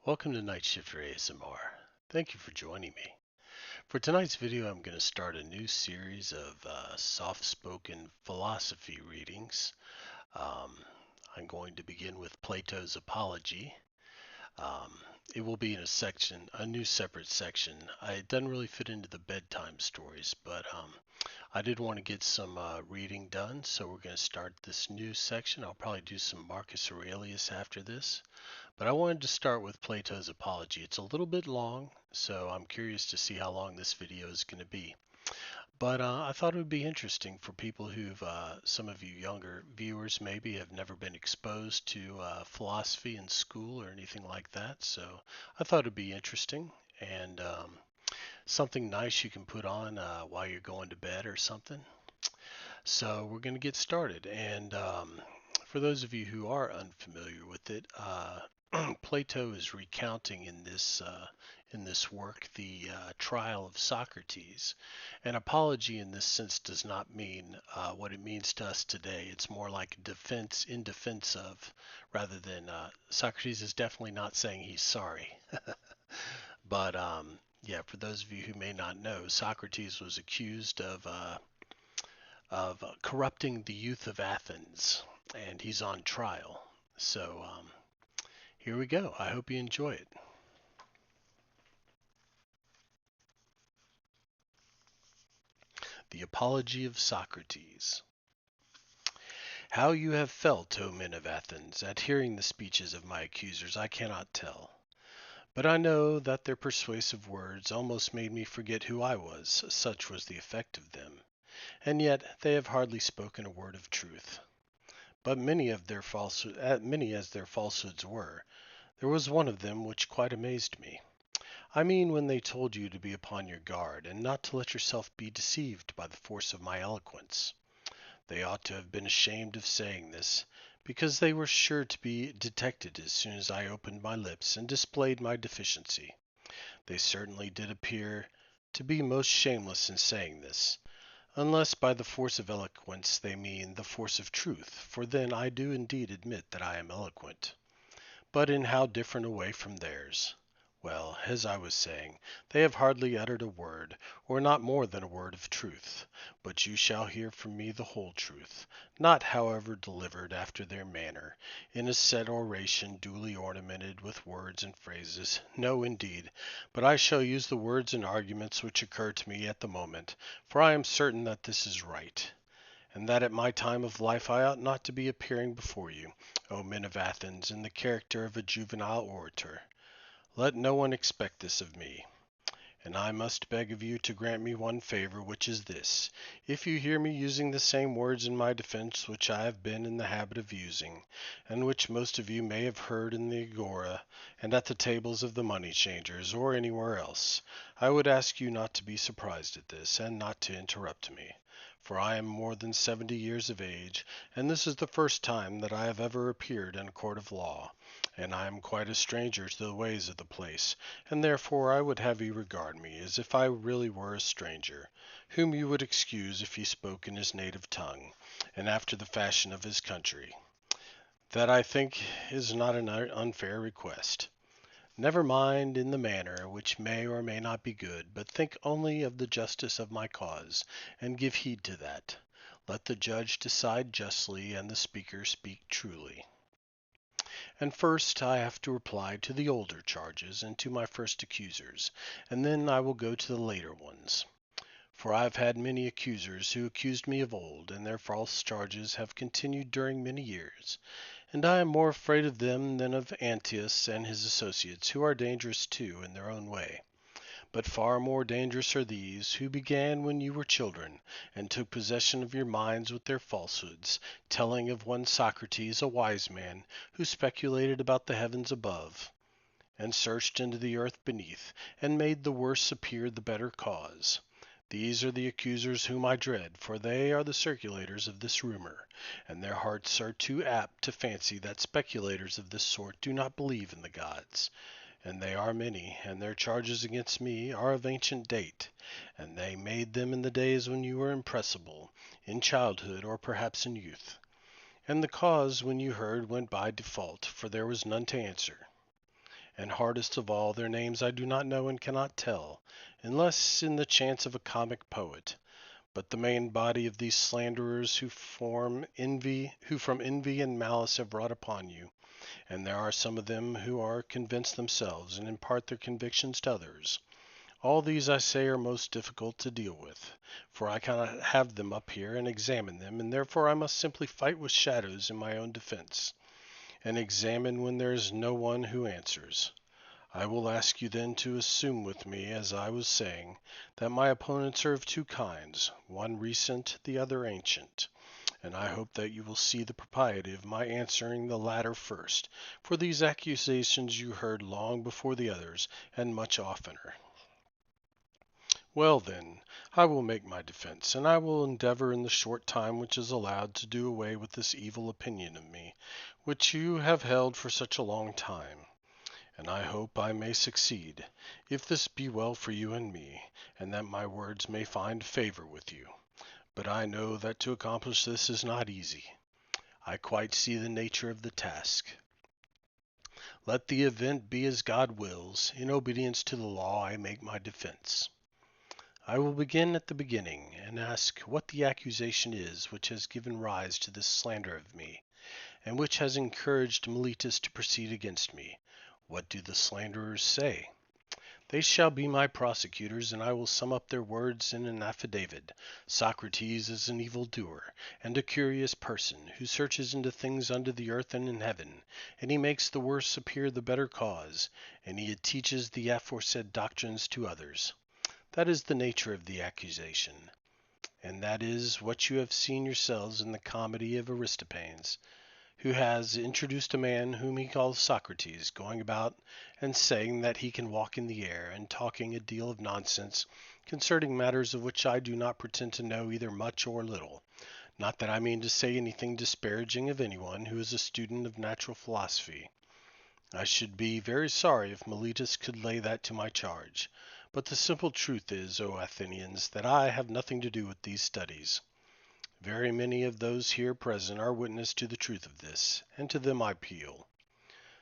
Welcome to Night Shifter ASMR. Thank you for joining me. For tonight's video, I'm going to start a new series of soft-spoken philosophy readings. Um, I'm going to begin with Plato's Apology. Um, it will be in a new separate section. It doesn't really fit into the bedtime stories, but I did want to get some reading done, so we're going to start this new section. I'll probably do some Marcus Aurelius after this. But I wanted to start with Plato's Apology. It's a little bit long, so I'm curious to see how long this video is going to be. But I thought it would be interesting for people some of you younger viewers maybe have never been exposed to philosophy in school or anything like that. So I thought it'd be interesting and something nice you can put on while you're going to bed or something. So we're going to get started. And for those of you who are unfamiliar with it, Plato is recounting in this work the trial of Socrates. An apology in this sense does not mean what it means to us today. It's more like defense in defense of, rather than Socrates is definitely not saying he's sorry. But yeah, for those of you who may not know, Socrates was accused of corrupting the youth of Athens, and he's on trial. So here we go. I hope you enjoy it. The Apology of Socrates. How you have felt, O men of Athens, at hearing the speeches of my accusers, I cannot tell. But I know that their persuasive words almost made me forget who I was, such was the effect of them. And yet they have hardly spoken a word of truth. But many as their falsehoods were, there was one of them which quite amazed me. I mean when they told you to be upon your guard, and not to let yourself be deceived by the force of my eloquence. They ought to have been ashamed of saying this, because they were sure to be detected as soon as I opened my lips and displayed my deficiency. They certainly did appear to be most shameless in saying this, unless by the force of eloquence they mean the force of truth, for then I do indeed admit that I am eloquent. But in how different a way from theirs. Well, as I was saying, they have hardly uttered a word, or not more than a word of truth. But you shall hear from me the whole truth, not however delivered after their manner, in a set oration duly ornamented with words and phrases. No, indeed, but I shall use the words and arguments which occur to me at the moment, for I am certain that this is right, and that at my time of life I ought not to be appearing before you, O men of Athens, in the character of a juvenile orator. Let no one expect this of me. And I must beg of you to grant me one favor, which is this: if you hear me using the same words in my defense which I have been in the habit of using, and which most of you may have heard in the agora, and at the tables of the money changers, or anywhere else, I would ask you not to be surprised at this, and not to interrupt me. For I am more than 70 years of age, and this is the first time that I have ever appeared in a court of law, and I am quite a stranger to the ways of the place, and therefore I would have you regard me as if I really were a stranger, whom you would excuse if he spoke in his native tongue, and after the fashion of his country. That I think is not an unfair request. Never mind in the manner, which may or may not be good, but think only of the justice of my cause, and give heed to that. Let the judge decide justly, and the speaker speak truly. And first I have to reply to the older charges and to my first accusers, and then I will go to the later ones. For I have had many accusers who accused me of old, and their false charges have continued during many years, and I am more afraid of them than of Antius and his associates, who are dangerous too in their own way. But far more dangerous are these, who began when you were children, and took possession of your minds with their falsehoods, telling of one Socrates, a wise man, who speculated about the heavens above, and searched into the earth beneath, and made the worse appear the better cause. These are the accusers whom I dread, for they are the circulators of this rumor, and their hearts are too apt to fancy that speculators of this sort do not believe in the gods. And they are many, and their charges against me are of ancient date, and they made them in the days when you were impressible, in childhood or perhaps in youth. And the cause when you heard went by default, for there was none to answer. and hardest of all, their names I do not know and cannot tell, unless in the chance of a comic poet. But the main body of these slanderers who from envy and malice have wrought upon you, and there are some of them who are convinced themselves and impart their convictions to others. All these, I say, are most difficult to deal with, for I cannot have them up here and examine them, and therefore I must simply fight with shadows in my own defense, and examine when there is no one who answers. I will ask you then to assume with me, as I was saying, that my opponents are of two kinds, one recent, the other ancient, and I hope that you will see the propriety of my answering the latter first, for these accusations you heard long before the others, and much oftener. Well, then, I will make my defense, and I will endeavor in the short time which is allowed to do away with this evil opinion of me, which you have held for such a long time. And I hope I may succeed, if this be well for you and me, and that my words may find favor with you. But I know that to accomplish this is not easy. I quite see the nature of the task. Let the event be as God wills. In obedience to the law I make my defense. I will begin at the beginning, and ask what the accusation is which has given rise to this slander of me, and which has encouraged Meletus to proceed against me. What do the slanderers say? They shall be my prosecutors, and I will sum up their words in an affidavit. Socrates is an evildoer, and a curious person, who searches into things under the earth and in heaven, and he makes the worse appear the better cause, and he teaches the aforesaid doctrines to others. That is the nature of the accusation, and that is what you have seen yourselves in the comedy of Aristophanes, who has introduced a man whom he calls Socrates, going about and saying that he can walk in the air, and talking a deal of nonsense concerning matters of which I do not pretend to know either much or little. Not that I mean to say anything disparaging of anyone who is a student of natural philosophy. I should be very sorry if Meletus could lay that to my charge. But the simple truth is, O Athenians, that I have nothing to do with these studies. Very many of those here present are witness to the truth of this, and to them I appeal.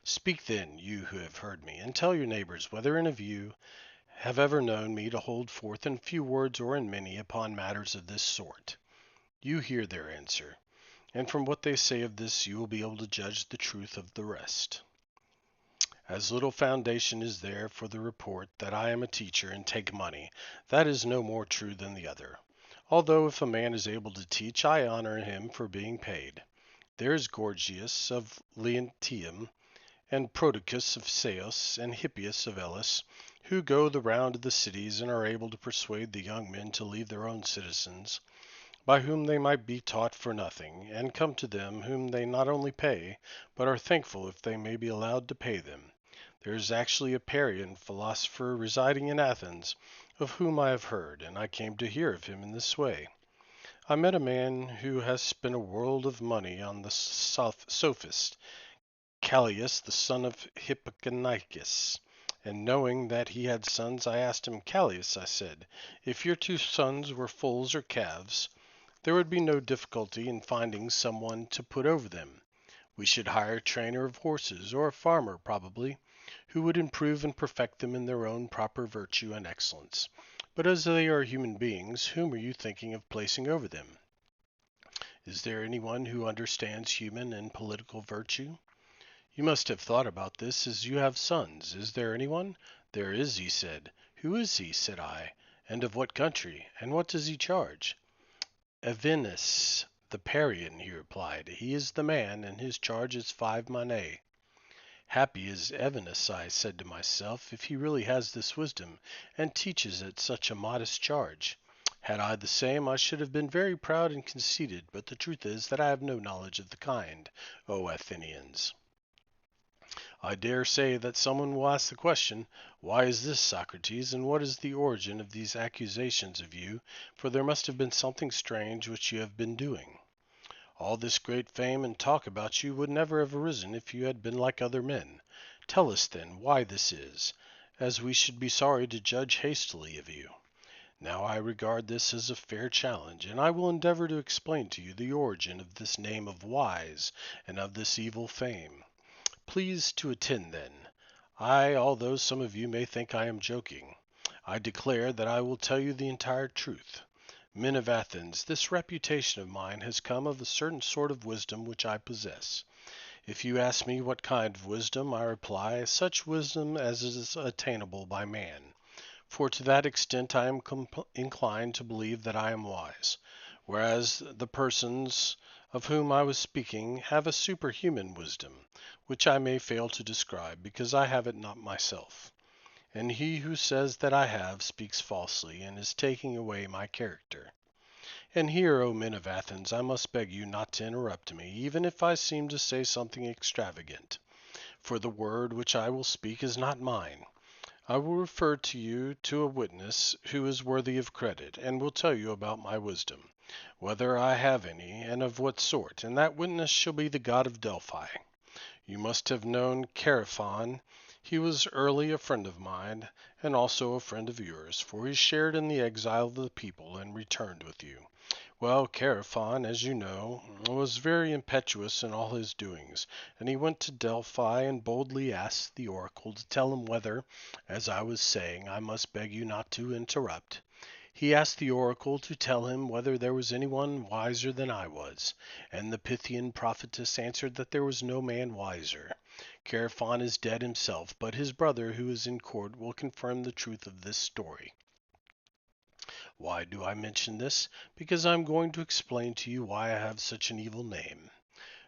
Speak then, you who have heard me, and tell your neighbors whether any of you have ever known me to hold forth in few words or in many upon matters of this sort. You hear their answer, and from what they say of this you will be able to judge the truth of the rest. As little foundation is there for the report that I am a teacher and take money, that is no more true than the other. Although if a man is able to teach, I honor him for being paid. There is Gorgias of Leontium, and Prodicus of Ceos, and Hippias of Elis, who go the round of the cities and are able to persuade the young men to leave their own citizens, by whom they might be taught for nothing, and come to them whom they not only pay, but are thankful if they may be allowed to pay them. There is actually a Parian philosopher residing in Athens, of whom I have heard, and I came to hear of him in this way. I met a man who has spent a world of money on the sophist, Callias, the son of Hippocanicus. And knowing that he had sons, I asked him, Callias, I said, if your two sons were foals or calves, there would be no difficulty in finding some one to put over them. We should hire a trainer of horses, or a farmer probably, who would improve and perfect them in their own proper virtue and excellence. But as they are human beings, whom are you thinking of placing over them? Is there anyone who understands human and political virtue? You must have thought about this, as you have sons. Is there anyone? There is, he said. Who is he? Said I. And of what country? And what does he charge? Evenus, the Parian, he replied. He is the man, and his charge is 5 minae. Happy is Evenus, I said to myself, if he really has this wisdom, and teaches at such a modest charge. Had I the same, I should have been very proud and conceited, but the truth is that I have no knowledge of the kind, O Athenians. I dare say that someone will ask the question, why is this, Socrates, and what is the origin of these accusations of you, for there must have been something strange which you have been doing. All this great fame and talk about you would never have arisen if you had been like other men. Tell us, then, why this is, as we should be sorry to judge hastily of you. Now I regard this as a fair challenge, and I will endeavor to explain to you the origin of this name of wise, and of this evil fame. Please to attend, then. Although some of you may think I am joking, I declare that I will tell you the entire truth. Men of Athens, this reputation of mine has come of a certain sort of wisdom which I possess. If you ask me what kind of wisdom, I reply, such wisdom as is attainable by man. For to that extent I am inclined to believe that I am wise, whereas the persons of whom I was speaking have a superhuman wisdom, which I may fail to describe, because I have it not myself. And he who says that I have speaks falsely, and is taking away my character. And here, O men of Athens, I must beg you not to interrupt me, even if I seem to say something extravagant. For the word which I will speak is not mine. I will refer to you to a witness who is worthy of credit, and will tell you about my wisdom, whether I have any, and of what sort, and that witness shall be the god of Delphi. You must have known Chaerephon. He was early a friend of mine, and also a friend of yours, for he shared in the exile of the people, and returned with you. Well, Chaerephon, as you know, was very impetuous in all his doings, and he went to Delphi and boldly asked the oracle to tell him whether, as I was saying, I must beg you not to interrupt. He asked the oracle to tell him whether there was anyone wiser than I was, and the Pythian prophetess answered that there was no man wiser. Chaerephon is dead himself, but his brother, who is in court, will confirm the truth of this story. Why do I mention this? Because I am going to explain to you why I have such an evil name.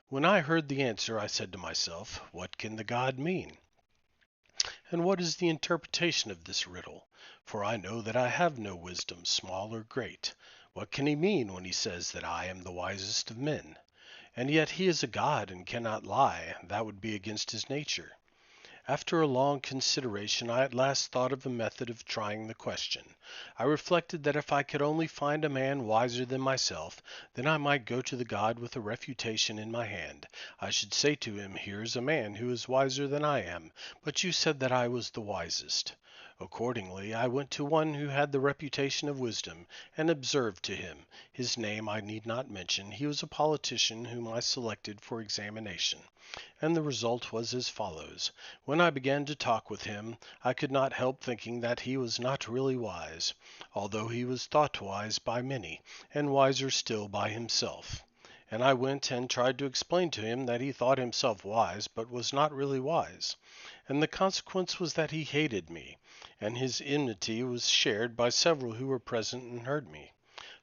When I heard the answer, I said to myself, what can the god mean? And what is the interpretation of this riddle? For I know that I have no wisdom, small or great. What can he mean when he says that I am the wisest of men? And yet he is a god and cannot lie. That would be against his nature. After a long consideration, I at last thought of a method of trying the question. I reflected that if I could only find a man wiser than myself, then I might go to the god with a refutation in my hand. I should say to him, here is a man who is wiser than I am, but you said that I was the wisest. Accordingly, I went to one who had the reputation of wisdom, and observed to him. His name I need not mention. He was a politician whom I selected for examination. And the result was as follows. When I began to talk with him, I could not help thinking that he was not really wise, although he was thought wise by many, and wiser still by himself. And I went and tried to explain to him that he thought himself wise, but was not really wise. And the consequence was that he hated me, and his enmity was shared by several who were present and heard me.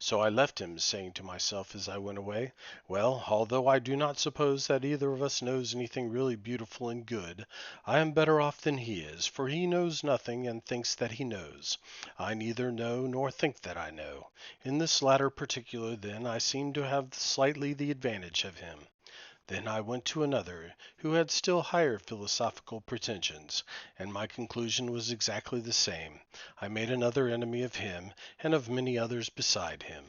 So I left him, saying to myself as I went away, well, although I do not suppose that either of us knows anything really beautiful and good, I am better off than he is, for he knows nothing and thinks that he knows. I neither know nor think that I know. In this latter particular, then, I seem to have slightly the advantage of him. Then I went to another, who had still higher philosophical pretensions, and my conclusion was exactly the same. I made another enemy of him, and of many others beside him.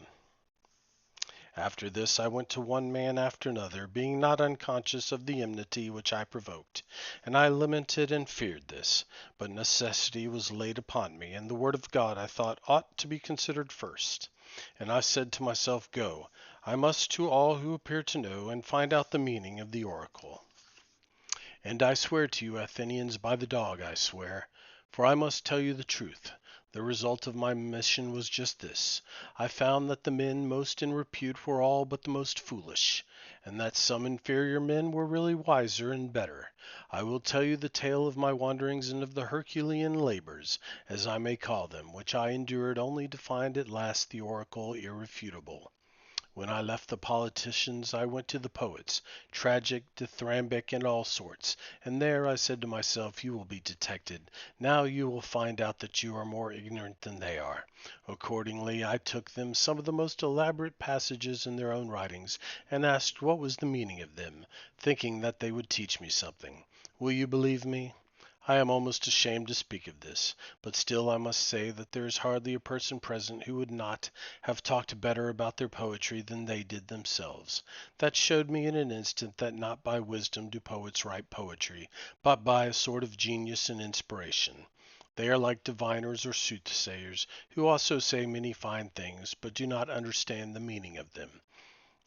After this I went to one man after another, being not unconscious of the enmity which I provoked, and I lamented and feared this. But necessity was laid upon me, and the word of God I thought ought to be considered first. And I said to myself, go, I must to all who appear to know, and find out the meaning of the oracle. And I swear to you, Athenians, by the dog I swear, for I must tell you the truth. The result of my mission was just this. I found that the men most in repute were all but the most foolish, and that some inferior men were really wiser and better. I will tell you the tale of my wanderings and of the Herculean labors, as I may call them, which I endured only to find at last the oracle irrefutable. When I left the politicians, I went to the poets, tragic, dithyrambic, and all sorts, and there I said to myself, you will be detected. Now you will find out that you are more ignorant than they are. Accordingly, I took them some of the most elaborate passages in their own writings, and asked what was the meaning of them, thinking that they would teach me something. Will you believe me? I am almost ashamed to speak of this, but still I must say that there is hardly a person present who would not have talked better about their poetry than they did themselves. That showed me in an instant that not by wisdom do poets write poetry, but by a sort of genius and inspiration. They are like diviners or soothsayers, who also say many fine things, but do not understand the meaning of them.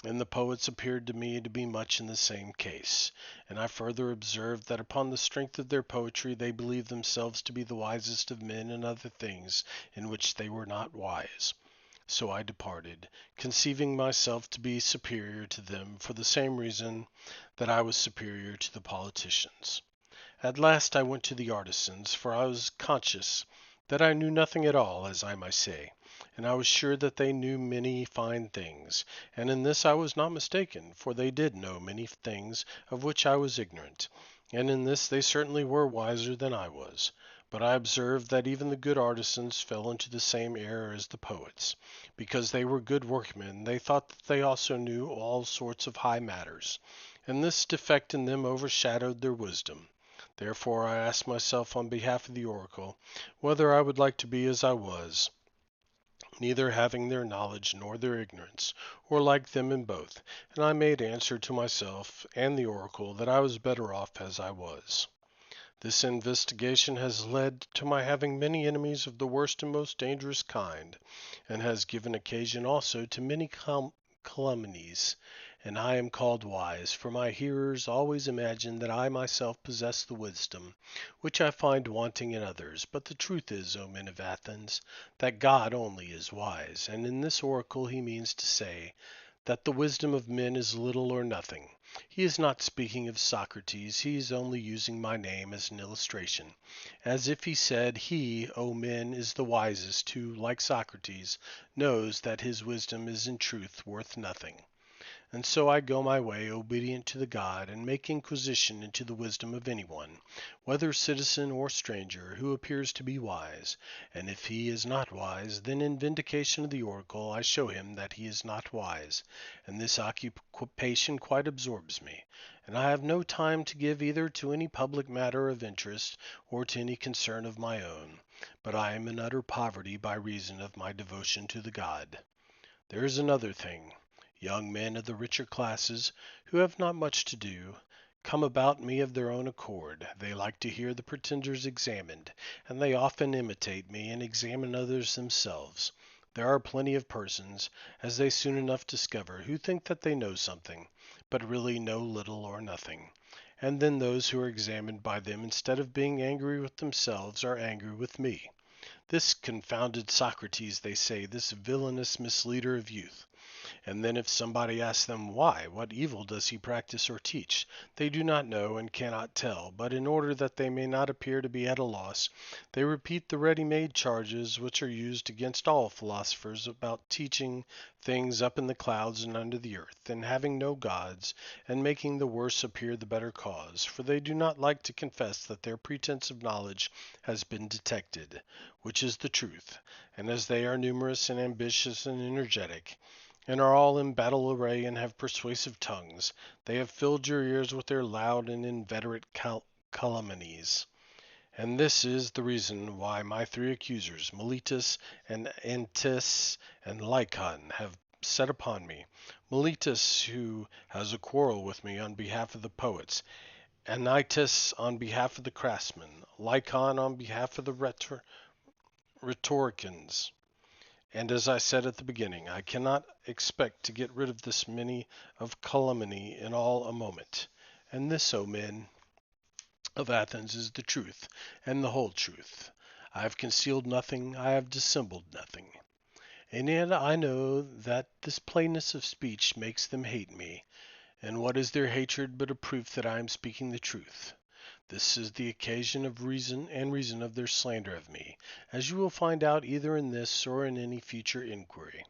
and the poets appeared to me to be much in the same case. And I further observed that upon the strength of their poetry they believed themselves to be the wisest of men in other things in which they were not wise. So I departed, conceiving myself to be superior to them for the same reason that I was superior to the politicians. At last I went to the artisans, for I was conscious that I knew nothing at all, as I might say, and I was sure that they knew many fine things, and in this I was not mistaken, for they did know many things of which I was ignorant, and in this they certainly were wiser than I was. But I observed that even the good artisans fell into the same error as the poets. Because they were good workmen, they thought that they also knew all sorts of high matters, and this defect in them overshadowed their wisdom. Therefore I asked myself on behalf of the oracle whether I would like to be as I was, neither having their knowledge nor their ignorance, or like them in both, and I made answer to myself and the oracle that I was better off as I was. This investigation has led to my having many enemies of the worst and most dangerous kind, and has given occasion also to many calumnies. And I am called wise, for my hearers always imagine that I myself possess the wisdom, which I find wanting in others. But the truth is, O men of Athens, that God only is wise, and in this oracle he means to say that the wisdom of men is little or nothing. He is not speaking of Socrates, he is only using my name as an illustration, as if he said he, O men, is the wisest who, like Socrates, knows that his wisdom is in truth worth nothing. And so I go my way obedient to the god, and make inquisition into the wisdom of anyone, whether citizen or stranger, who appears to be wise. And if he is not wise, then in vindication of the oracle I show him that he is not wise, and this occupation quite absorbs me, and I have no time to give either to any public matter of interest or to any concern of my own, but I am in utter poverty by reason of my devotion to the god. There is another thing. Young men of the richer classes, who have not much to do, come about me of their own accord. They like to hear the pretenders examined, and they often imitate me and examine others themselves. There are plenty of persons, as they soon enough discover, who think that they know something, but really know little or nothing. And then those who are examined by them, instead of being angry with themselves, are angry with me. This confounded Socrates, they say, this villainous misleader of youth. And then if somebody asks them why, what evil does he practice or teach, they do not know and cannot tell, but in order that they may not appear to be at a loss, they repeat the ready-made charges which are used against all philosophers about teaching things up in the clouds and under the earth, and having no gods, and making the worse appear the better cause, for they do not like to confess that their pretense of knowledge has been detected, which is the truth, and as they are numerous and ambitious and energetic, and are all in battle array and have persuasive tongues, they have filled your ears with their loud and inveterate calumnies. And this is the reason why my three accusers, Meletus and Antis and Lycon, have set upon me. Meletus, who has a quarrel with me on behalf of the poets, Anytus on behalf of the craftsmen, Lycon on behalf of the rhetoricians. And as I said at the beginning, I cannot expect to get rid of this many of calumny in all a moment. And this, O men of Athens, is the truth, and the whole truth. I have concealed nothing, I have dissembled nothing. And yet I know that this plainness of speech makes them hate me. And what is their hatred but a proof that I am speaking the truth? This is the occasion of reason of their slander of me, as you will find out either in this or in any future inquiry.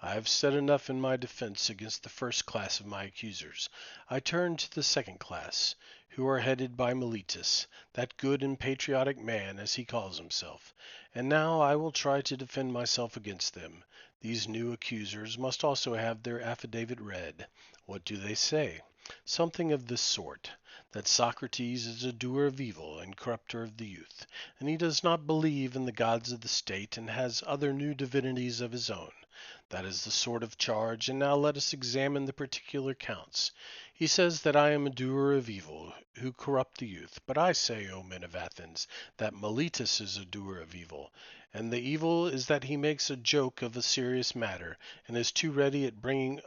I have said enough in my defense against the first class of my accusers. I turn to the second class, who are headed by Meletus, that good and patriotic man, as he calls himself. And now I will try to defend myself against them. These new accusers must also have their affidavit read. What do they say? Something of this sort, that Socrates is a doer of evil and corrupter of the youth, and he does not believe in the gods of the state, and has other new divinities of his own. That is the sort of charge, and now let us examine the particular counts. He says that I am a doer of evil, who corrupt the youth. But I say, O men of Athens, that Meletus is a doer of evil, and the evil is that he makes a joke of a serious matter, and is too ready at bringing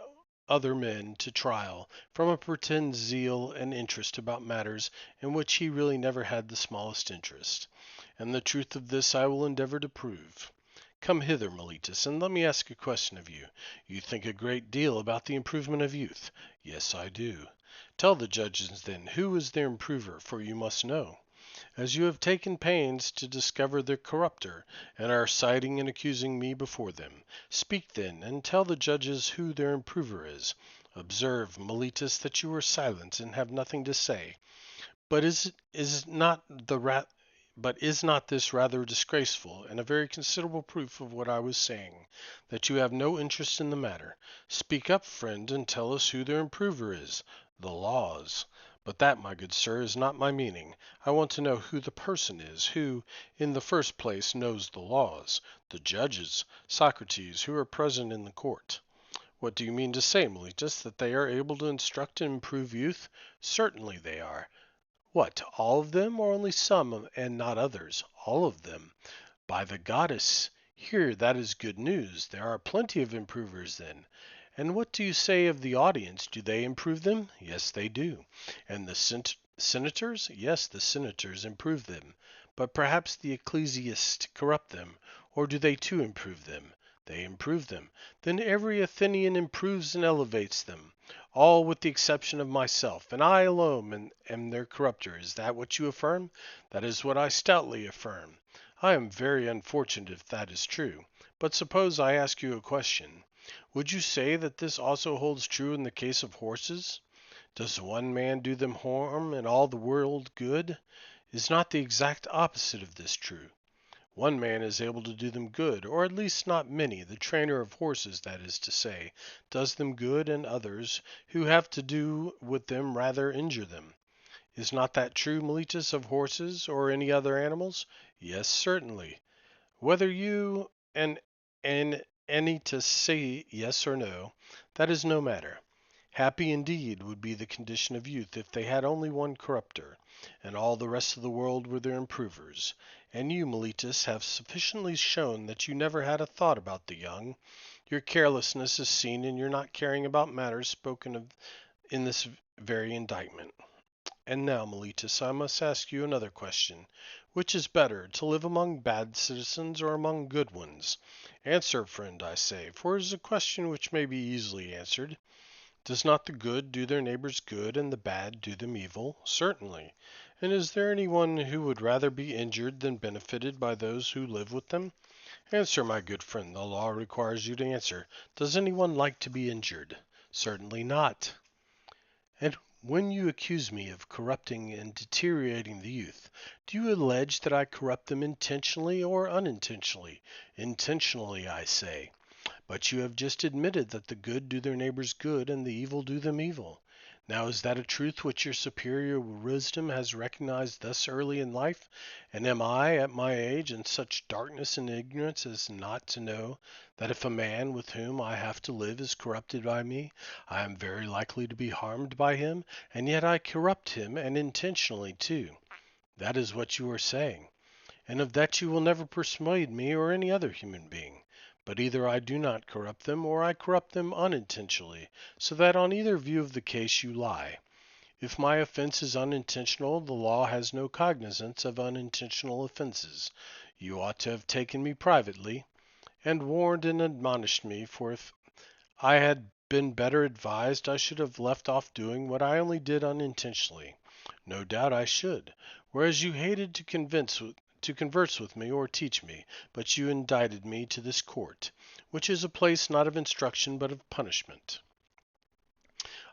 other men to trial from a pretended zeal and interest about matters in which he really never had the smallest interest. And the truth of this I will endeavor to prove. Come hither, Meletus, and let me ask a question of you. You think a great deal about the improvement of youth. Yes, I do. Tell the judges, then, who is their improver, for you must know, as you have taken pains to discover their corrupter, and are citing and accusing me before them. Speak, then, and tell the judges who their improver is. Observe, Meletus, that you are silent and have nothing to say. But is not the ra- but is not this rather disgraceful, and a very considerable proof of what I was saying, that you have no interest in the matter? Speak up, friend, and tell us who their improver is. The laws. But that, my good sir, is not my meaning. I want to know who the person is, who, in the first place, knows the laws. The judges, Socrates, who are present in the court. What do you mean to say, Meletus, that they are able to instruct and improve youth? Certainly they are. What, all of them, or only some and not others? All of them. By the goddess! Here, that is good news. There are plenty of improvers, then. And what do you say of the audience? Do they improve them? Yes, they do. And the senators? Yes, the senators improve them. But perhaps the ecclesiasts corrupt them, or do they too improve them? They improve them. Then every Athenian improves and elevates them, all with the exception of myself, and I alone am their corrupter. Is that what you affirm? That is what I stoutly affirm. I am very unfortunate if that is true. But suppose I ask you a question. Would you say that this also holds true in the case of horses? Does one man do them harm and all the world good? Is not the exact opposite of this true? One man is able to do them good, or at least not many. The trainer of horses, that is to say, does them good, and others, who have to do with them, rather injure them. Is not that true, Meletus, of horses, or any other animals? Yes, certainly. Whether you and any to say yes or no, that is no matter. Happy indeed would be the condition of youth if they had only one corrupter, and all the rest of the world were their improvers. And you, Meletus, have sufficiently shown that you never had a thought about the young. Your carelessness is seen in your not caring about matters spoken of in this very indictment. And now, Meletus, I must ask you another question. Which is better, to live among bad citizens or among good ones? Answer, friend, I say, for it is a question which may be easily answered. Does not the good do their neighbors good, and the bad do them evil? Certainly. And is there any one who would rather be injured than benefited by those who live with them? Answer, my good friend, the law requires you to answer. Does any one like to be injured? Certainly not. And when you accuse me of corrupting and deteriorating the youth, do you allege that I corrupt them intentionally or unintentionally? Intentionally, I say. But you have just admitted that the good do their neighbors good and the evil do them evil. Now is that a truth which your superior wisdom has recognized thus early in life? And am I, at my age, in such darkness and ignorance as not to know that if a man with whom I have to live is corrupted by me, I am very likely to be harmed by him, and yet I corrupt him, and intentionally too? That is what you are saying. And of that you will never persuade me or any other human being. But either I do not corrupt them, or I corrupt them unintentionally, so that on either view of the case you lie. If my offense is unintentional, the law has no cognizance of unintentional offenses. You ought to have taken me privately, and warned and admonished me, for if I had been better advised, I should have left off doing what I only did unintentionally. No doubt I should, whereas you hated to converse with me or teach me, but you indicted me to this court, which is a place not of instruction but of punishment.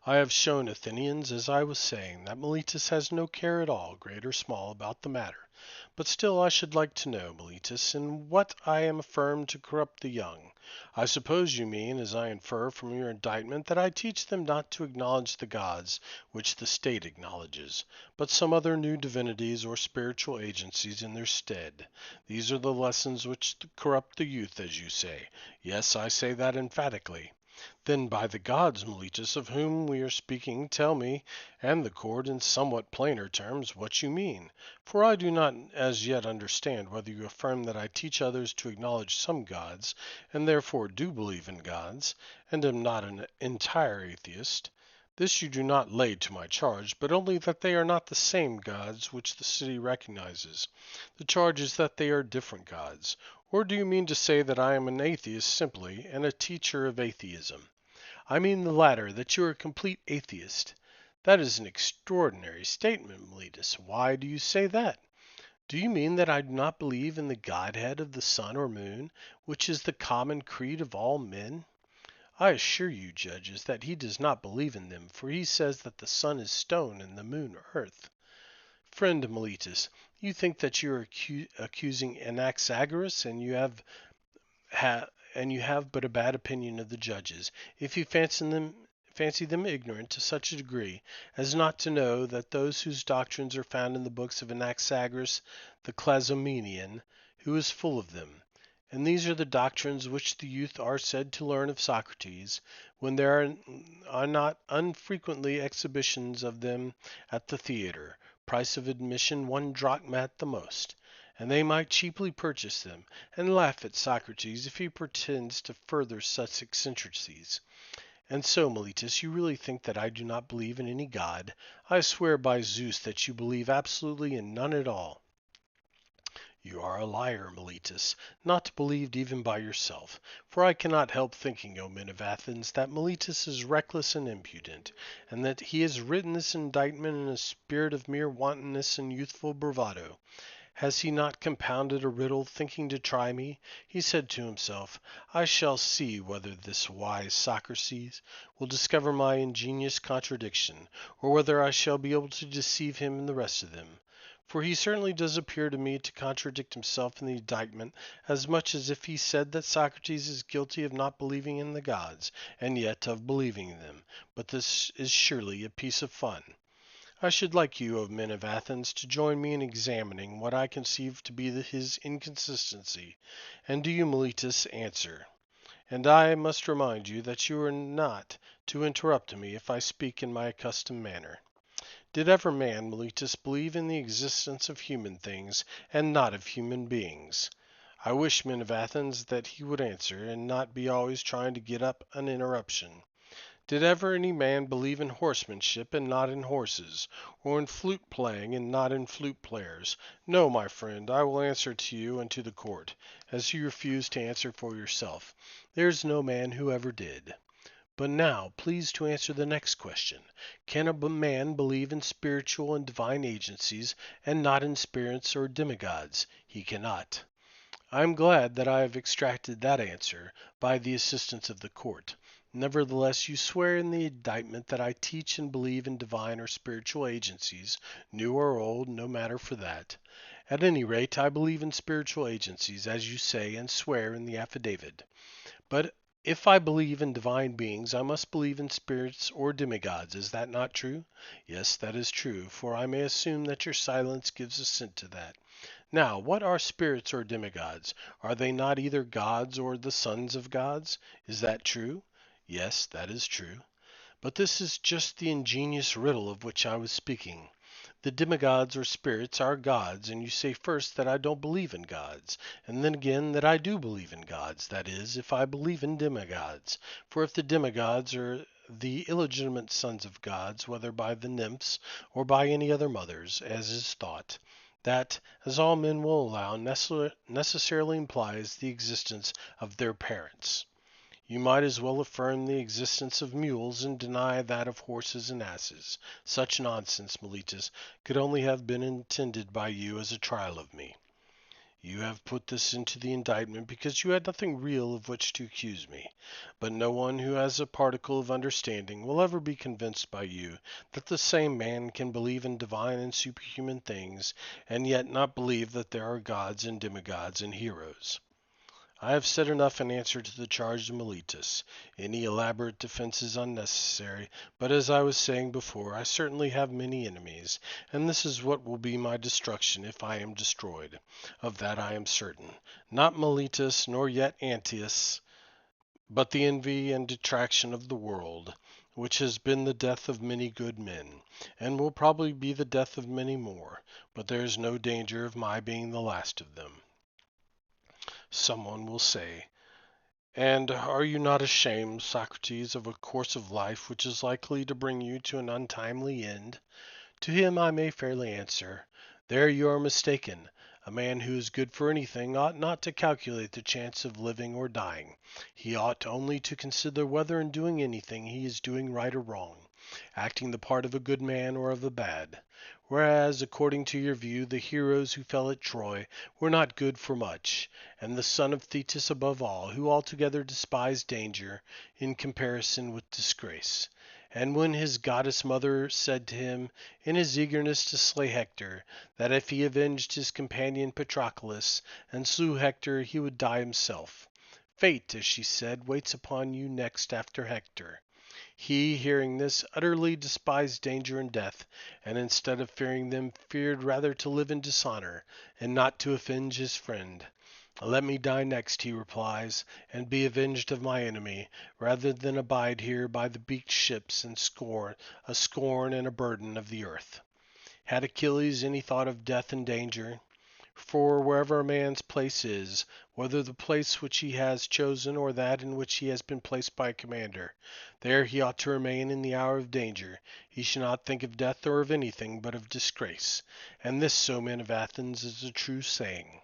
I have shown, Athenians, as I was saying, that Meletus has no care at all, great or small, about the matter. But still I should like to know, Meletus, in what I am affirmed to corrupt the young. I suppose you mean, as I infer from your indictment, that I teach them not to acknowledge the gods which the state acknowledges, but some other new divinities or spiritual agencies in their stead. These are the lessons which corrupt the youth, as you say. Yes, I say that emphatically. Then by the gods, Meletus, of whom we are speaking, tell me, and the court, in somewhat plainer terms, what you mean. For I do not as yet understand whether you affirm that I teach others to acknowledge some gods, and therefore do believe in gods, and am not an entire atheist. This you do not lay to my charge, but only that they are not the same gods which the city recognizes. The charge is that they are different gods. Or do you mean to say that I am an atheist simply, and a teacher of atheism? I mean the latter, that you are a complete atheist. That is an extraordinary statement, Meletus. Why do you say that? Do you mean that I do not believe in the godhead of the sun or moon, which is the common creed of all men? I assure you, judges, that he does not believe in them, for he says that the sun is stone and the moon earth. Friend Meletus, you think that you are accusing Anaxagoras, and you have but a bad opinion of the judges, if you fancy them ignorant to such a degree as not to know that those whose doctrines are found in the books of Anaxagoras the Clazomenian, who is full of them. And these are the doctrines which the youth are said to learn of Socrates, when there are not unfrequently exhibitions of them at the theatre, price of admission 1 drachma at the most. And they might cheaply purchase them, and laugh at Socrates if he pretends to further such eccentricities. And so, Meletus, you really think that I do not believe in any god? I swear by Zeus that you believe absolutely in none at all. You are a liar, Meletus, not believed even by yourself, for I cannot help thinking, O men of Athens, that Meletus is reckless and impudent, and that he has written this indictment in a spirit of mere wantonness and youthful bravado. Has he not compounded a riddle, thinking to try me? He said to himself, I shall see whether this wise Socrates will discover my ingenious contradiction, or whether I shall be able to deceive him and the rest of them. For he certainly does appear to me to contradict himself in the indictment as much as if he said that Socrates is guilty of not believing in the gods, and yet of believing in them. But this is surely a piece of fun. I should like you, O men of Athens, to join me in examining what I conceive to be his inconsistency, and do you, Meletus, answer. And I must remind you that you are not to interrupt me if I speak in my accustomed manner. Did ever man, Meletus, believe in the existence of human things, and not of human beings? I wish, men of Athens, that he would answer, and not be always trying to get up an interruption. Did ever any man believe in horsemanship and not in horses, or in flute playing and not in flute players? No, my friend, I will answer to you and to the court, as you refuse to answer for yourself. There is no man who ever did. But now, please to answer the next question. Can a man believe in spiritual and divine agencies and not in spirits or demigods? He cannot. I am glad that I have extracted that answer by the assistance of the court. Nevertheless, you swear in the indictment that I teach and believe in divine or spiritual agencies, new or old, no matter for that. At any rate, I believe in spiritual agencies, as you say and swear in the affidavit. But if I believe in divine beings, I must believe in spirits or demigods. Is that not true? Yes, that is true, for I may assume that your silence gives assent to that. Now, what are spirits or demigods? Are they not either gods or the sons of gods? Is that true? Yes, that is true. But this is just the ingenious riddle of which I was speaking. The demigods or spirits are gods, and you say first that I don't believe in gods, and then again that I do believe in gods, that is, if I believe in demigods. For if the demigods are the illegitimate sons of gods, whether by the nymphs or by any other mothers, as is thought, that, as all men will allow, necessarily implies the existence of their parents. You might as well affirm the existence of mules and deny that of horses and asses. Such nonsense, Meletus, could only have been intended by you as a trial of me. You have put this into the indictment because you had nothing real of which to accuse me. But no one who has a particle of understanding will ever be convinced by you that the same man can believe in divine and superhuman things, and yet not believe that there are gods and demigods and heroes. I have said enough in answer to the charge of Meletus. Any elaborate defense is unnecessary, but as I was saying before, I certainly have many enemies, and this is what will be my destruction if I am destroyed. Of that I am certain. Not Meletus, nor yet Antaeus, but the envy and detraction of the world, which has been the death of many good men, and will probably be the death of many more, but there is no danger of my being the last of them. Someone will say, and are you not ashamed, Socrates, of a course of life which is likely to bring you to an untimely end? To him I may fairly answer, there you are mistaken. A man who is good for anything ought not to calculate the chance of living or dying. He ought only to consider whether in doing anything he is doing right or wrong, acting the part of a good man or of a bad. Whereas, according to your view, the heroes who fell at Troy were not good for much, and the son of Thetis above all, who altogether despised danger in comparison with disgrace. And when his goddess mother said to him, in his eagerness to slay Hector, that if he avenged his companion Patroclus and slew Hector, he would die himself. Fate, as she said, waits upon you next after Hector. He, hearing this, utterly despised danger and death, and instead of fearing them, feared rather to live in dishonor, and not to avenge his friend. Let me die next, he replies, and be avenged of my enemy, rather than abide here by the beaked ships and a scorn and a burden of the earth. Had Achilles any thought of death and danger? For wherever a man's place is, whether the place which he has chosen or that in which he has been placed by a commander, there he ought to remain in the hour of danger. He should not think of death or of anything but of disgrace. And this, O men of Athens, is a true saying.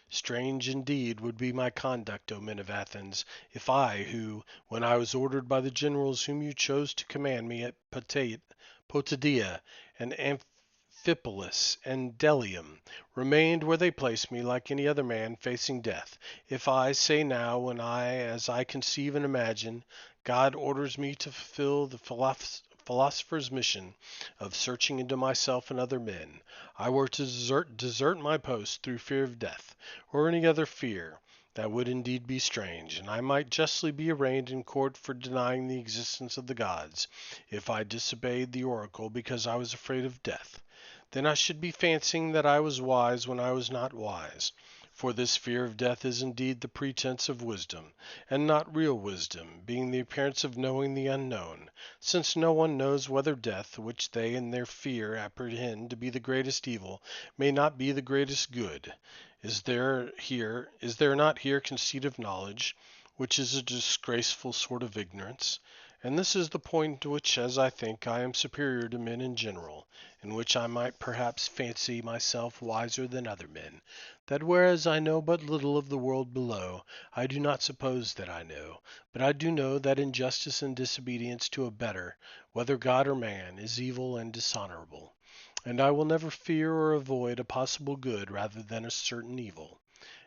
Strange indeed would be my conduct, O men of Athens, if I, who, when I was ordered by the generals whom you chose to command me at Potidaea and Amphipolis and Delium, remained where they placed me like any other man facing death, if I say now, when as I conceive and imagine, God orders me to fulfill the philosopher's mission of searching into myself and other men, I were to desert my post through fear of death, or any other fear, that would indeed be strange, and I might justly be arraigned in court for denying the existence of the gods, if I disobeyed the oracle because I was afraid of death. Then I should be fancying that I was wise when I was not wise. For this fear of death is indeed the pretense of wisdom, and not real wisdom, being the appearance of knowing the unknown, since no one knows whether death, which they in their fear apprehend to be the greatest evil, may not be the greatest good. Is there not here conceit of knowledge, which is a disgraceful sort of ignorance? And this is the point in which, as I think, I am superior to men in general, in which I might perhaps fancy myself wiser than other men, that whereas I know but little of the world below, I do not suppose that I know, but I do know that injustice and disobedience to a better, whether God or man, is evil and dishonorable, and I will never fear or avoid a possible good rather than a certain evil.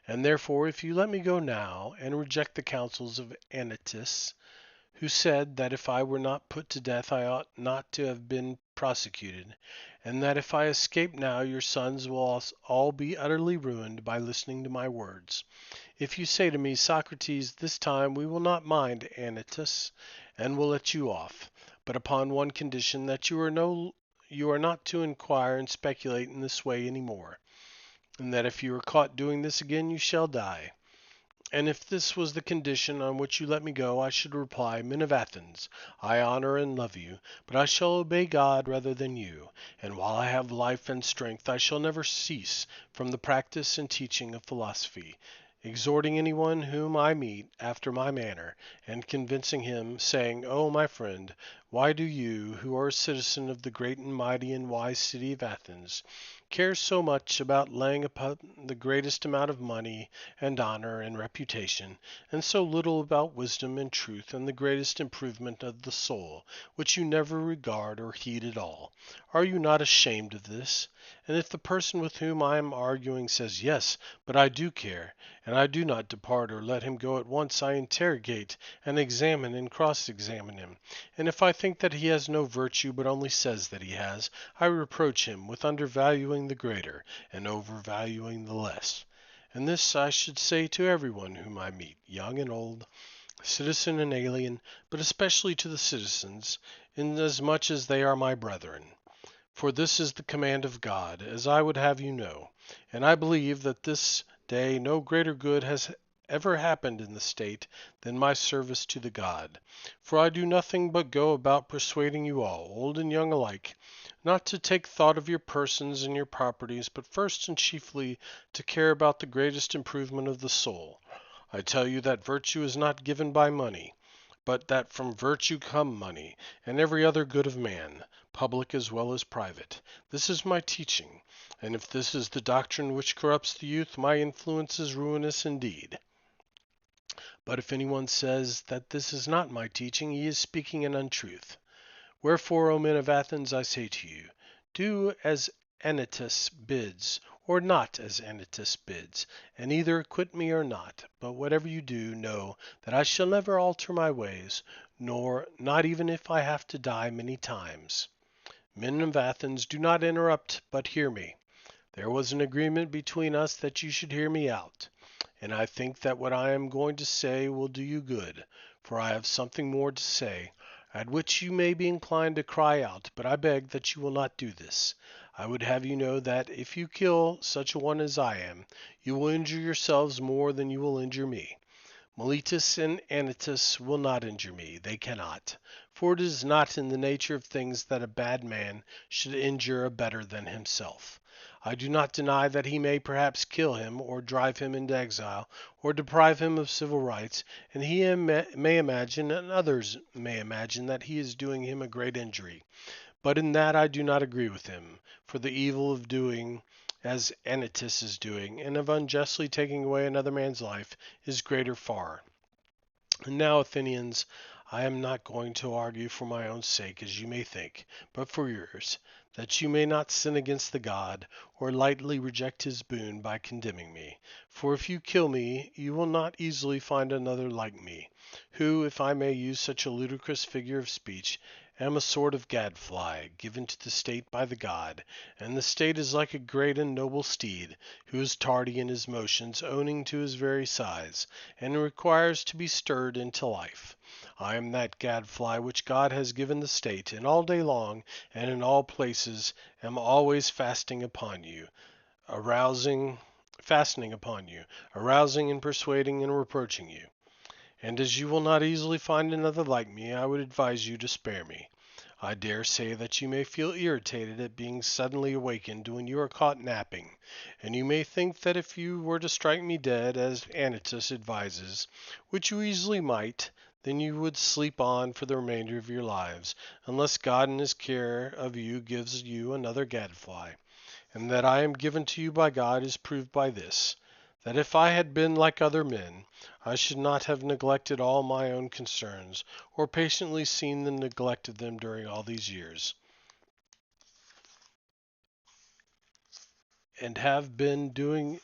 And therefore, if you let me go now, and reject the counsels of Anytus, who said that if I were not put to death I ought not to have been prosecuted, and that if I escape now your sons will all be utterly ruined by listening to my words. If you say to me, Socrates, this time we will not mind Anytus, and will let you off, but upon one condition, that you are not to inquire and speculate in this way any more, and that if you are caught doing this again you shall die. And if this was the condition on which you let me go, I should reply, Men of Athens, I honor and love you, but I shall obey God rather than you, and while I have life and strength I shall never cease from the practice and teaching of philosophy, exhorting anyone whom I meet after my manner, and convincing him, saying, O my friend, why do you, who are a citizen of the great and mighty and wise city of Athens, care so much about laying upon the greatest amount of money and honor and reputation, and so little about wisdom and truth and the greatest improvement of the soul, which you never regard or heed at all? Are you not ashamed of this? And if the person with whom I am arguing says, Yes, but I do care, and I do not depart or let him go at once, I interrogate and examine and cross-examine him. And if I think that he has no virtue, but only says that he has, I reproach him with undervaluing the greater and overvaluing the less. And this I should say to everyone whom I meet, young and old, citizen and alien, but especially to the citizens, inasmuch as they are my brethren. For this is the command of God, as I would have you know, and I believe that this day no greater good ever happened in the state than my service to the god. For I do nothing but go about persuading you all, old and young alike, not to take thought of your persons and your properties, but first and chiefly to care about the greatest improvement of the soul. I tell you that virtue is not given by money, but that from virtue come money, and every other good of man, public as well as private. This is my teaching, and if this is the doctrine which corrupts the youth, my influence is ruinous indeed. But if anyone says that this is not my teaching, he is speaking an untruth. Wherefore, O men of Athens, I say to you, do as Anytus bids, or not as Anytus bids, and either acquit me or not. But whatever you do, know that I shall never alter my ways, nor not even if I have to die many times. Men of Athens, do not interrupt, but hear me. There was an agreement between us that you should hear me out. And I think that what I am going to say will do you good, for I have something more to say, at which you may be inclined to cry out, but I beg that you will not do this. I would have you know that if you kill such a one as I am, you will injure yourselves more than you will injure me. Miletus and Anytus will not injure me, they cannot, for it is not in the nature of things that a bad man should injure a better than himself. I do not deny that he may perhaps kill him, or drive him into exile, or deprive him of civil rights, and he may imagine, and others may imagine, that he is doing him a great injury. But in that I do not agree with him, for the evil of doing as Anytus is doing, and of unjustly taking away another man's life, is greater far. And now, Athenians, I am not going to argue for my own sake, as you may think, but for yours, that you may not sin against the god, or lightly reject his boon by condemning me. For if you kill me, you will not easily find another like me, who, if I may use such a ludicrous figure of speech, am a sort of gadfly, given to the state by the god, and the state is like a great and noble steed, who is tardy in his motions, owing to his very size, and requires to be stirred into life. I am that gadfly which God has given the state, and all day long, and in all places, am always fastening upon you, arousing and persuading and reproaching you. And as you will not easily find another like me, I would advise you to spare me. I dare say that you may feel irritated at being suddenly awakened when you are caught napping, and you may think that if you were to strike me dead, as Anytus advises, which you easily might, then you would sleep on for the remainder of your lives, unless God in his care of you gives you another gadfly. And that I am given to you by God is proved by this, that if I had been like other men, I should not have neglected all my own concerns, or patiently seen the neglect of them during all these years, and have been doing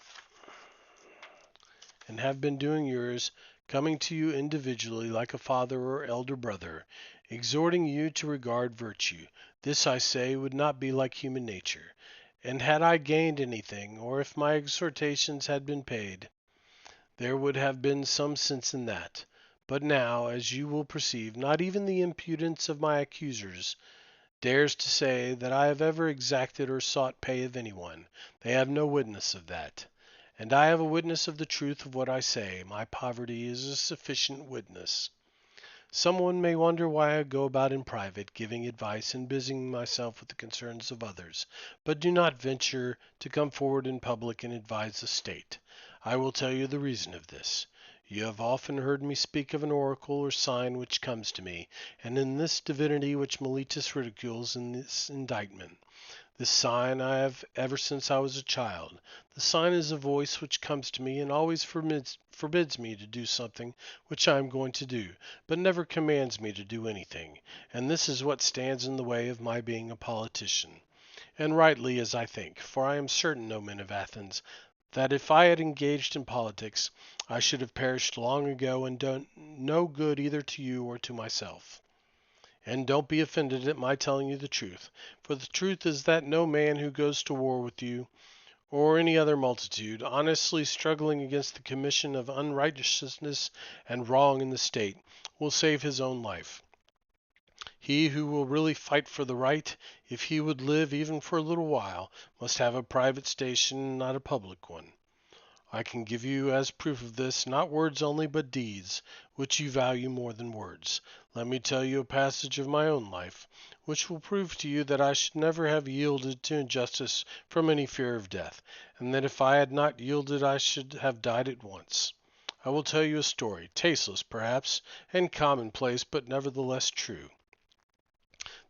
yours, coming to you individually like a father or elder brother, exhorting you to regard virtue. This, I say, would not be like human nature. And had I gained anything, or if my exhortations had been paid, there would have been some sense in that. But now, as you will perceive, not even the impudence of my accusers dares to say that I have ever exacted or sought pay of anyone. They have no witness of that. And I have a witness of the truth of what I say. My poverty is a sufficient witness. Someone may wonder why I go about in private, giving advice and busying myself with the concerns of others, but do not venture to come forward in public and advise the state. I will tell you the reason of this. You have often heard me speak of an oracle or sign which comes to me, and in this divinity which Miletus ridicules in this indictment. This sign I have ever since I was a child. The sign is a voice which comes to me and always forbids me to do something which I am going to do, but never commands me to do anything. And this is what stands in the way of my being a politician. And rightly, as I think, for I am certain, O men of Athens, that if I had engaged in politics, I should have perished long ago and done no good either to you or to myself. And don't be offended at my telling you the truth, for the truth is that no man who goes to war with you, or any other multitude, honestly struggling against the commission of unrighteousness and wrong in the state, will save his own life. He who will really fight for the right, if he would live even for a little while, must have a private station and not a public one. I can give you as proof of this, not words only, but deeds, which you value more than words. Let me tell you a passage of my own life, which will prove to you that I should never have yielded to injustice from any fear of death, and that if I had not yielded I should have died at once. I will tell you a story, tasteless perhaps, and commonplace, but nevertheless true.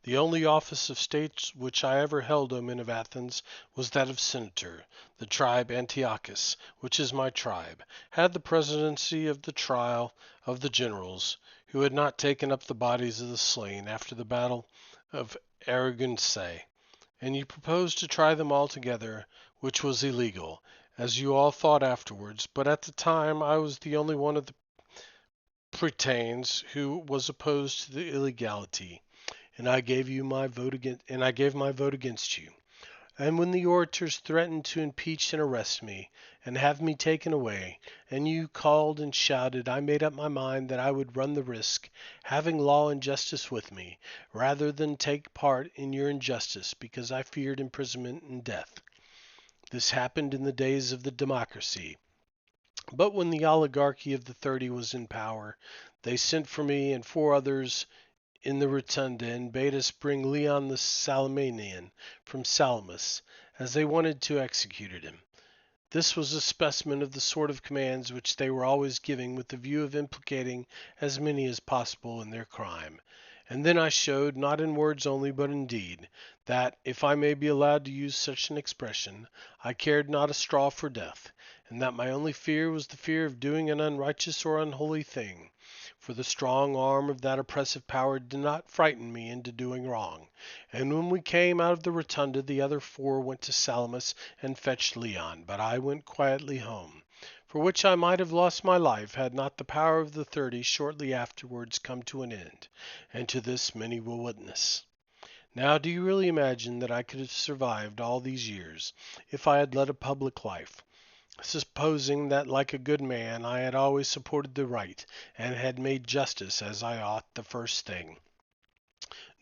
The only office of state which I ever held, O men of Athens, was that of senator. The tribe Antiochus, which is my tribe, had the presidency of the trial of the generals who had not taken up the bodies of the slain after the battle of Argisae, and you proposed to try them all together, which was illegal, as you all thought afterwards, but at the time I was the only one of the prytanes who was opposed to the illegality, and I gave my vote against you. And when the orators threatened to impeach and arrest me, and have me taken away, and you called and shouted, I made up my mind that I would run the risk, having law and justice with me, rather than take part in your injustice, because I feared imprisonment and death. This happened in the days of the democracy. But when the oligarchy of the 30 was in power, they sent for me and 4 others in the rotunda, and bade us bring Leon the Salamanian from Salamis, as they wanted to execute him. This was a specimen of the sort of commands which they were always giving with the view of implicating as many as possible in their crime. And then I showed, not in words only, but in deed, that, if I may be allowed to use such an expression, I cared not a straw for death, and that my only fear was the fear of doing an unrighteous or unholy thing, for the strong arm of that oppressive power did not frighten me into doing wrong. And when we came out of the rotunda, the other 4 went to Salamis and fetched Leon, but I went quietly home, for which I might have lost my life had not the power of the 30 shortly afterwards come to an end, and to this many will witness. Now, do you really imagine that I could have survived all these years if I had led a public life, supposing that, like a good man, I had always supported the right, and had made justice as I ought the first thing?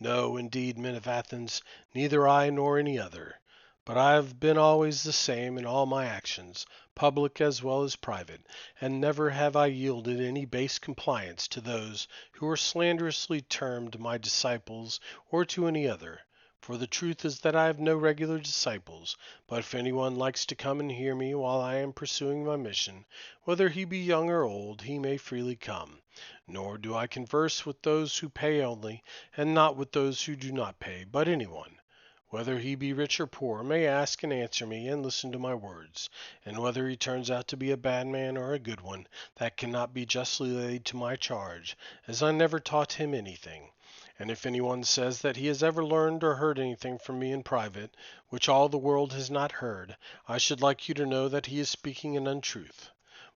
No, indeed, men of Athens, neither I nor any other. But I have been always the same in all my actions, public as well as private, and never have I yielded any base compliance to those who were slanderously termed my disciples, or to any other. For the truth is that I have no regular disciples, but if anyone likes to come and hear me while I am pursuing my mission, whether he be young or old, he may freely come. Nor do I converse with those who pay only, and not with those who do not pay, but anyone, whether he be rich or poor, may ask and answer me and listen to my words, and whether he turns out to be a bad man or a good one, that cannot be justly laid to my charge, as I never taught him anything. And if anyone says that he has ever learned or heard anything from me in private, which all the world has not heard, I should like you to know that he is speaking an untruth.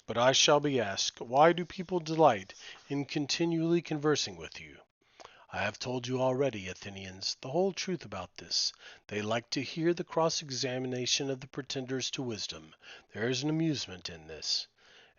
But I shall be asked, why do people delight in continually conversing with you? I have told you already, Athenians, the whole truth about this. They like to hear the cross-examination of the pretenders to wisdom. There is an amusement in this.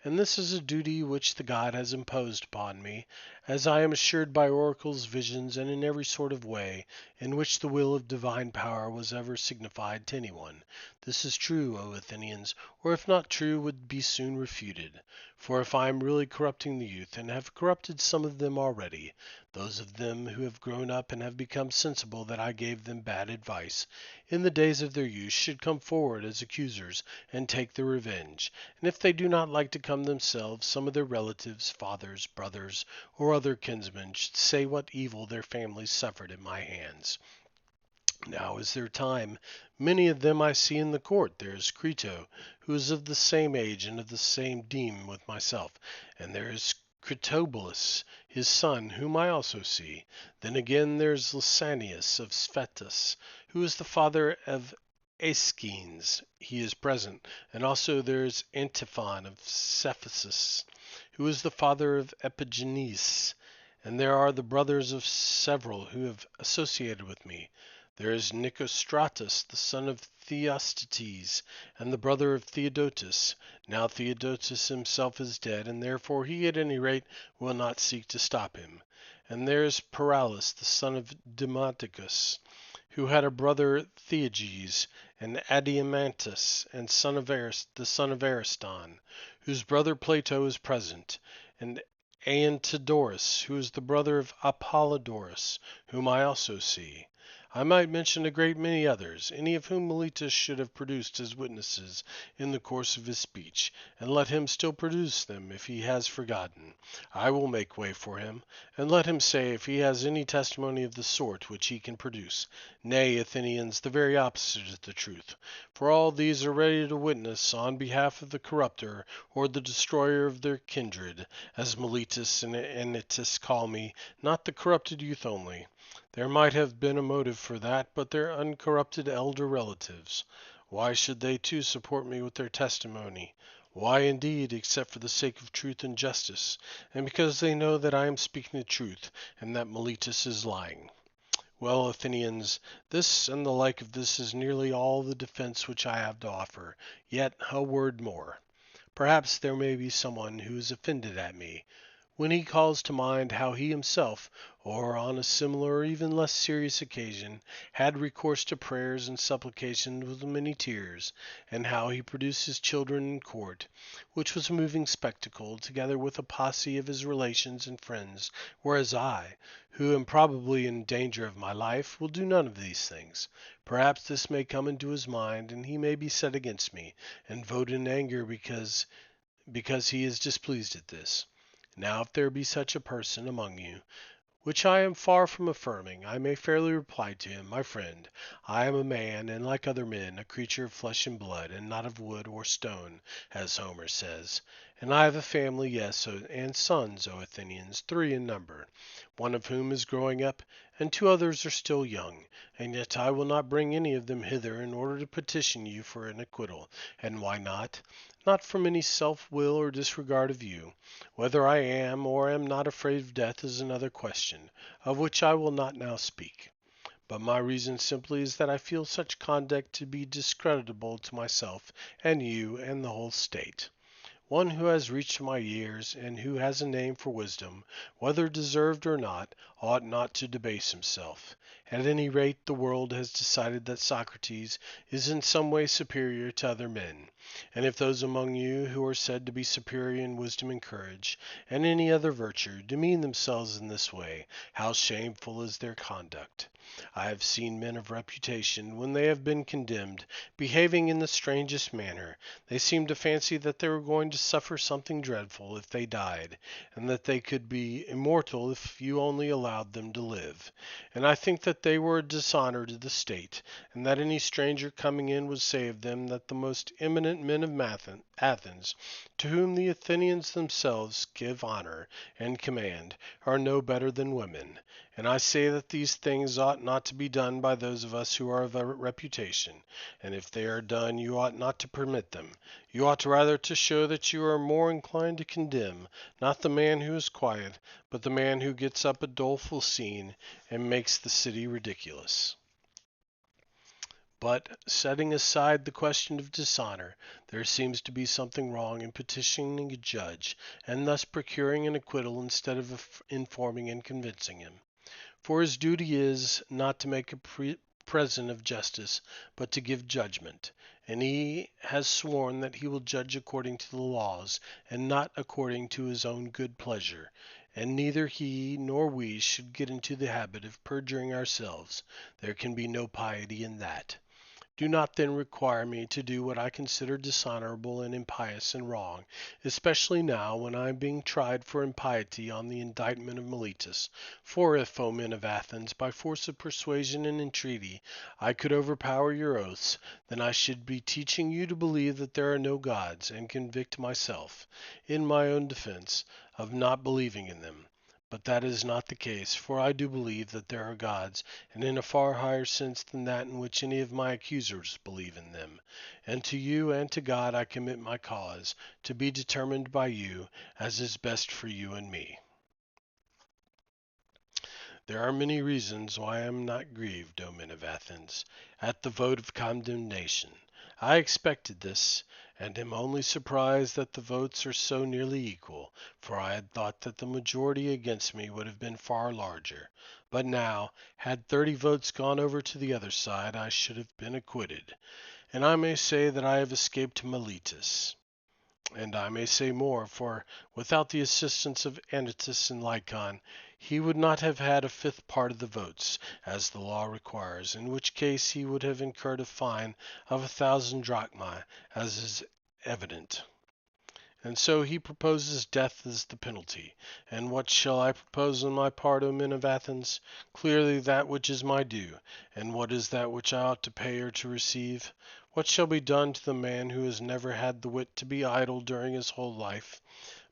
And this is a duty which the God has imposed upon me, as I am assured by oracles, visions, and in every sort of way in which the will of divine power was ever signified to anyone. This is true, O Athenians, or if not true, would be soon refuted. For if I am really corrupting the youth, and have corrupted some of them already, those of them who have grown up and have become sensible that I gave them bad advice, in the days of their youth, should come forward as accusers and take their revenge. And if they do not like to come themselves, some of their relatives, fathers, brothers, or other kinsmen should say what evil their families suffered at my hands. Now is their time. Many of them I see in the court. There is Crito, who is of the same age and of the same deme with myself, and there is Critobulus, his son, whom I also see. Then again there is Lysanias of Sphetus, who is the father of Aeschines. He is present. And also there is Antiphon of Cephissus, who is the father of Epigenes. And there are the brothers of several who have associated with me. There is Nicostratus, the son of Theostetes, and the brother of Theodotus. Now Theodotus himself is dead, and therefore he at any rate will not seek to stop him. And there is Paralus, the son of Demodocus, who had a brother Theages, and Adiamantus, and the son of Ariston, whose brother Plato is present, and Aeantodorus, who is the brother of Apollodorus, whom I also see. I might mention a great many others, any of whom Meletus should have produced as witnesses in the course of his speech, and let him still produce them if he has forgotten. I will make way for him, and let him say if he has any testimony of the sort which he can produce. Nay, Athenians, the very opposite is the truth, for all these are ready to witness on behalf of the corrupter or the destroyer of their kindred, as Meletus and Anytus call me, not the corrupted youth only. There might have been a motive for that, but their uncorrupted elder relatives. Why should they too support me with their testimony? Why, indeed, except for the sake of truth and justice, and because they know that I am speaking the truth, and that Meletus is lying. Well, Athenians, this and the like of this is nearly all the defense which I have to offer. Yet a word more. Perhaps there may be someone who is offended at me, when he calls to mind how he himself, or on a similar or even less serious occasion, had recourse to prayers and supplications with many tears, and how he produced his children in court, which was a moving spectacle, together with a posse of his relations and friends, whereas I, who am probably in danger of my life, will do none of these things. Perhaps this may come into his mind, and he may be set against me, and vote in anger because he is displeased at this. Now if there be such a person among you, which I am far from affirming, I may fairly reply to him, my friend, I am a man, and like other men, a creature of flesh and blood, and not of wood or stone, as Homer says. And I have a family, yes, and sons, O Athenians, 3 in number, one of whom is growing up, and 2 others are still young, and yet I will not bring any of them hither in order to petition you for an acquittal. And why not? Not from any self-will or disregard of you. Whether I am or am not afraid of death is another question, of which I will not now speak. But my reason simply is that I feel such conduct to be discreditable to myself and you and the whole state. One who has reached my years, and who has a name for wisdom, whether deserved or not, ought not to debase himself. At any rate, the world has decided that Socrates is in some way superior to other men. And if those among you who are said to be superior in wisdom and courage, and any other virtue, demean themselves in this way, how shameful is their conduct! I have seen men of reputation, when they have been condemned, behaving in the strangest manner. They seemed to fancy that they were going to suffer something dreadful if they died, and that they could be immortal if you only allowed them to live. And I think that they were a dishonor to the state, and that any stranger coming in would say of them that the most eminent men of Athens, to whom the Athenians themselves give honor and command, are no better than women. And I say that these things ought not to be done by those of us who are of a reputation, and if they are done you ought not to permit them. You ought rather to show that you are more inclined to condemn, not the man who is quiet, but the man who gets up a doleful scene and makes the city ridiculous. But, setting aside the question of dishonor, there seems to be something wrong in petitioning a judge, and thus procuring an acquittal instead of informing and convincing him. For his duty is, not to make a present of justice, but to give judgment. And he has sworn that he will judge according to the laws, and not according to his own good pleasure. And neither he nor we should get into the habit of perjuring ourselves. There can be no piety in that. Do not then require me to do what I consider dishonorable and impious and wrong, especially now when I am being tried for impiety on the indictment of Meletus. For if, O men of Athens, by force of persuasion and entreaty, I could overpower your oaths, then I should be teaching you to believe that there are no gods, and convict myself, in my own defense, of not believing in them. But that is not the case, for I do believe that there are gods, and in a far higher sense than that in which any of my accusers believe in them. And to you and to God I commit my cause, to be determined by you, as is best for you and me. There are many reasons why I am not grieved, O men of Athens, at the vote of condemnation. I expected this, and am only surprised that the votes are so nearly equal, for I had thought that the majority against me would have been far larger. But now, had 30 votes gone over to the other side, I should have been acquitted, and I may say that I have escaped Miletus. And I may say more, for without the assistance of Anytus and Lycon, he would not have had a fifth part of the votes, as the law requires, in which case he would have incurred a fine of 1,000 drachmae, as is evident. And so he proposes death as the penalty. And what shall I propose on my part, O men of Athens? Clearly that which is my due. And what is that which I ought to pay or to receive? What shall be done to the man who has never had the wit to be idle during his whole life,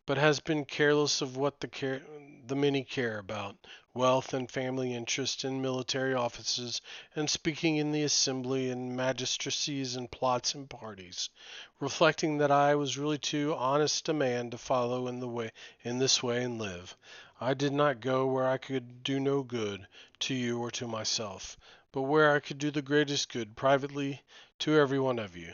but has been careless of what the many care about, wealth and family interest and military offices, and speaking in the assembly and magistracies and plots and parties, reflecting that I was really too honest a man to follow in this way and live. I did not go where I could do no good to you or to myself, but where I could do the greatest good privately to every one of you.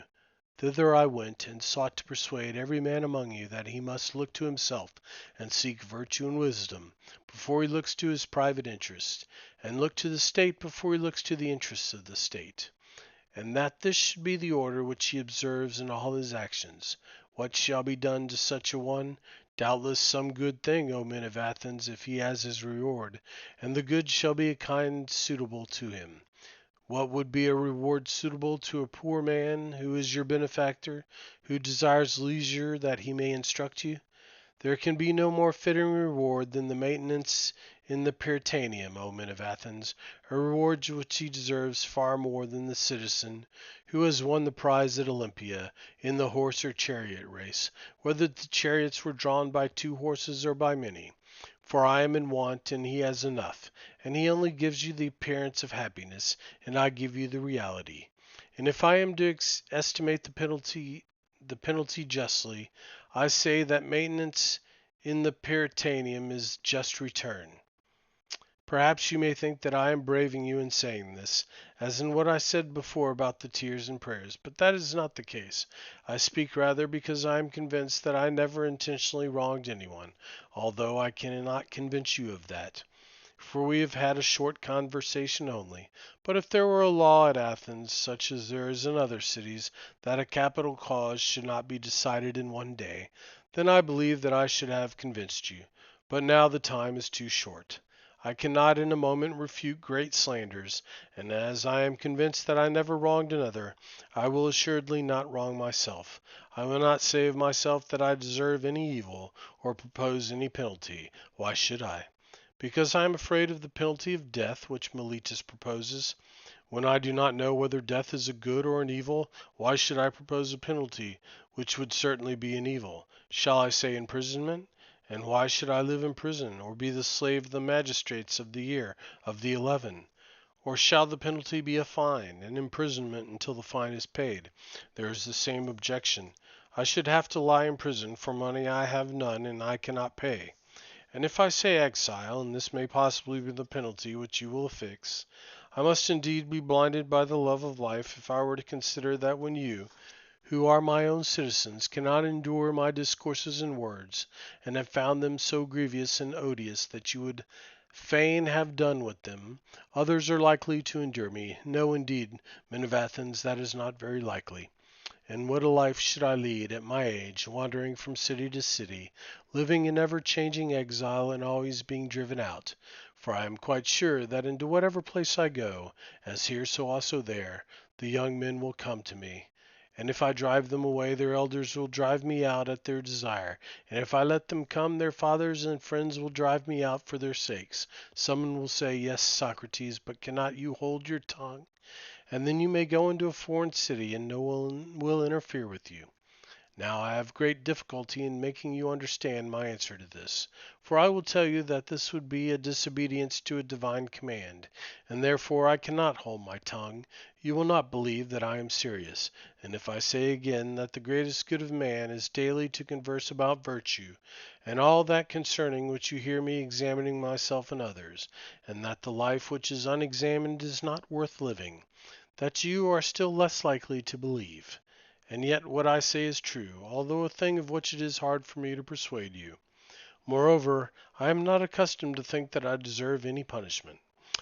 Thither I went, and sought to persuade every man among you that he must look to himself, and seek virtue and wisdom, before he looks to his private interest, and look to the state before he looks to the interests of the state, and that this should be the order which he observes in all his actions. What shall be done to such a one? Doubtless some good thing, O men of Athens, if he has his reward, and the good shall be a kind suitable to him. What would be a reward suitable to a poor man who is your benefactor, who desires leisure that he may instruct you? There can be no more fitting reward than the maintenance in the Prytaneum, O men of Athens, a reward which he deserves far more than the citizen who has won the prize at Olympia in the horse or chariot race, whether the chariots were drawn by 2 horses or by many. For I am in want, and he has enough, and he only gives you the appearance of happiness, and I give you the reality. And if I am to estimate the penalty justly, I say that maintenance in the Prytaneum is just return. Perhaps you may think that I am braving you in saying this, as in what I said before about the tears and prayers, but that is not the case. I speak rather because I am convinced that I never intentionally wronged anyone, although I cannot convince you of that, for we have had a short conversation only. But if there were a law at Athens, such as there is in other cities, that a capital cause should not be decided in one day, then I believe that I should have convinced you. But now the time is too short. I cannot in a moment refute great slanders, and as I am convinced that I never wronged another, I will assuredly not wrong myself. I will not say of myself that I deserve any evil, or propose any penalty. Why should I? Because I am afraid of the penalty of death which Miletus proposes. When I do not know whether death is a good or an evil, why should I propose a penalty which would certainly be an evil? Shall I say imprisonment? And why should I live in prison, or be the slave of the magistrates of the year of the 11? Or shall the penalty be a fine, and imprisonment until the fine is paid? There is the same objection. I should have to lie in prison for money I have none and I cannot pay. And if I say exile, and this may possibly be the penalty which you will affix, I must indeed be blinded by the love of life if I were to consider that when you, who are my own citizens, cannot endure my discourses and words, and have found them so grievous and odious that you would fain have done with them, others are likely to endure me. No, indeed, men of Athens, that is not very likely. And what a life should I lead at my age, wandering from city to city, living in ever-changing exile and always being driven out? For I am quite sure that into whatever place I go, as here so also there, the young men will come to me. And if I drive them away, their elders will drive me out at their desire. And if I let them come, their fathers and friends will drive me out for their sakes. Someone will say, "Yes, Socrates, but cannot you hold your tongue? And then you may go into a foreign city, and no one will interfere with you." Now I have great difficulty in making you understand my answer to this, for I will tell you that this would be a disobedience to a divine command, and therefore I cannot hold my tongue. You will not believe that I am serious, and if I say again that the greatest good of man is daily to converse about virtue, and all that concerning which you hear me examining myself and others, and that the life which is unexamined is not worth living, that you are still less likely to believe. and yet what I say is true, although a thing of which it is hard for me to persuade you. Moreover, I am not accustomed to think that I deserve any punishment.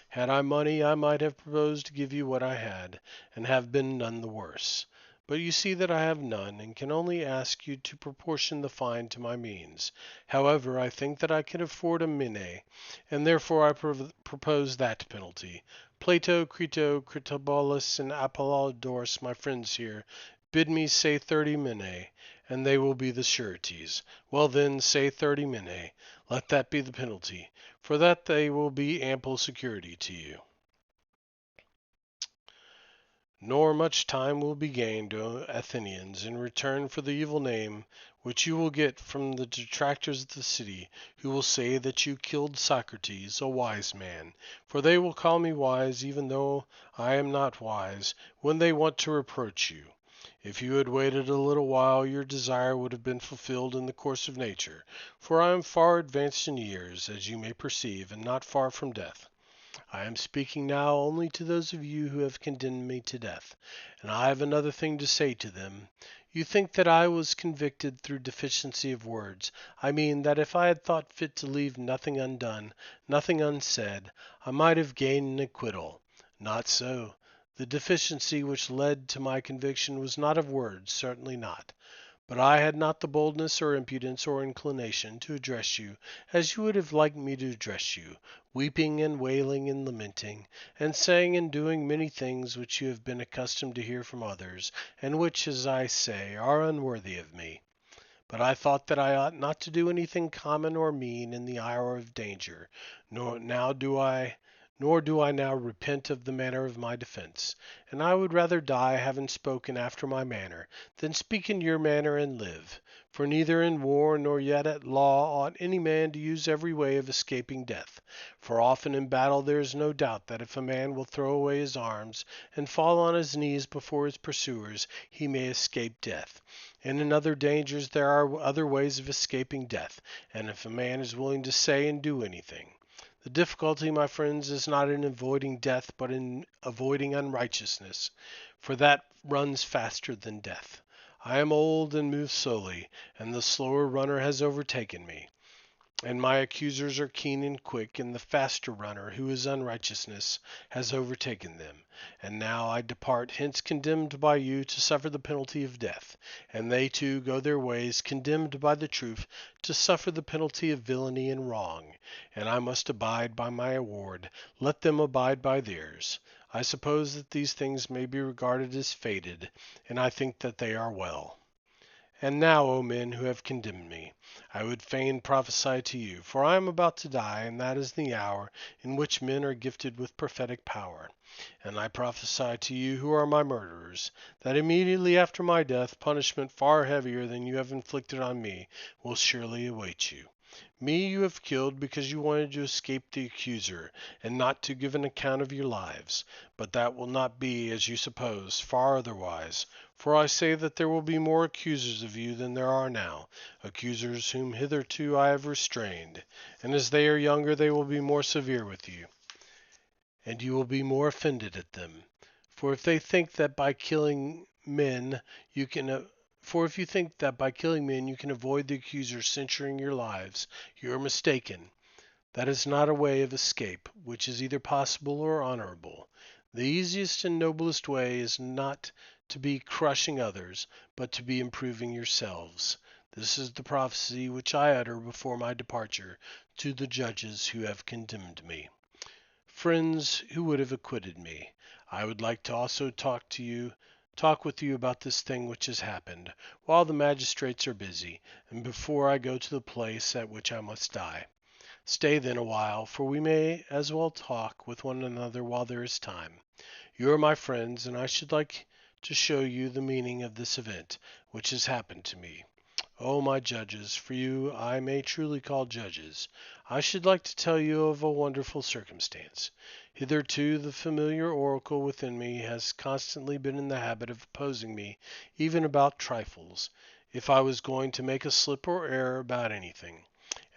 Had I money, I might have proposed to give you what I had, and have been none the worse. But you see that I have none, and can only ask you to proportion the fine to my means. However, I think that I can afford a minae, and therefore I propose that penalty. Plato, Crito, Critobulus, and Apollodorus, my friends here, bid me say 30 minae, and they will be the sureties. Well then, say 30 minae. Let that be the penalty, for that they will be ample security to you. Nor much time will be gained, O Athenians, in return for the evil name which you will get from the detractors of the city, who will say that you killed Socrates, a wise man. For they will call me wise, even though I am not wise, when they want to reproach you. If you had waited a little while, your desire would have been fulfilled in the course of nature, for I am far advanced in years, as you may perceive, and not far from death. I am speaking now only to those of you who have condemned me to death, and I have another thing to say to them. You think that I was convicted through deficiency of words. I mean that if I had thought fit to leave nothing undone, nothing unsaid, I might have gained an acquittal. Not so. The deficiency which led to my conviction was not of words, certainly not. But I had not the boldness or impudence or inclination to address you as you would have liked me to address you, weeping and wailing and lamenting, and saying and doing many things which you have been accustomed to hear from others, and which, as I say, are unworthy of me. But I thought that I ought not to do anything common or mean in the hour of danger, nor do I now repent of the manner of my defense, and I would rather die having spoken after my manner, than speak in your manner and live. For neither in war nor yet at law ought any man to use every way of escaping death. For often in battle there is no doubt that if a man will throw away his arms, and fall on his knees before his pursuers, he may escape death. And in other dangers there are other ways of escaping death, and if a man is willing to say and do anything. The difficulty, my friends, is not in avoiding death, but in avoiding unrighteousness, for that runs faster than death. I am old and move slowly, and the slower runner has overtaken me. And my accusers are keen and quick, and the faster runner, who is unrighteousness, has overtaken them. And now I depart hence condemned by you to suffer the penalty of death, and they too go their ways, condemned by the truth to suffer the penalty of villainy and wrong. And I must abide by my award, let them abide by theirs. I suppose that these things may be regarded as fated, and I think that they are well. And now, O men who have condemned me, I would fain prophesy to you, for I am about to die, and that is the hour in which men are gifted with prophetic power. And I prophesy to you who are my murderers, that immediately after my death punishment far heavier than you have inflicted on me will surely await you. Me you have killed because you wanted to escape the accuser, and not to give an account of your lives. But that will not be, as you suppose, far otherwise. For I say that there will be more accusers of you than there are now, accusers whom hitherto I have restrained. And as they are younger, they will be more severe with you, and you will be more offended at them. For if they think that by killing men you can For if you think that by killing men you can avoid the accuser censuring your lives, you are mistaken. That is not a way of escape which is either possible or honorable. The easiest and noblest way is not to be crushing others, but to be improving yourselves. This is the prophecy which I utter before my departure to the judges who have condemned me. Friends who would have acquitted me, I would like to also talk with you about this thing which has happened, while the magistrates are busy, and before I go to the place at which I must die. Stay then a while, for we may as well talk with one another while there is time. You are my friends, and I should like to show you the meaning of this event which has happened to me. O my judges, for you I may truly call judges, I should like to tell you of a wonderful circumstance. Hitherto the familiar oracle within me has constantly been in the habit of opposing me, even about trifles, if I was going to make a slip or error about anything.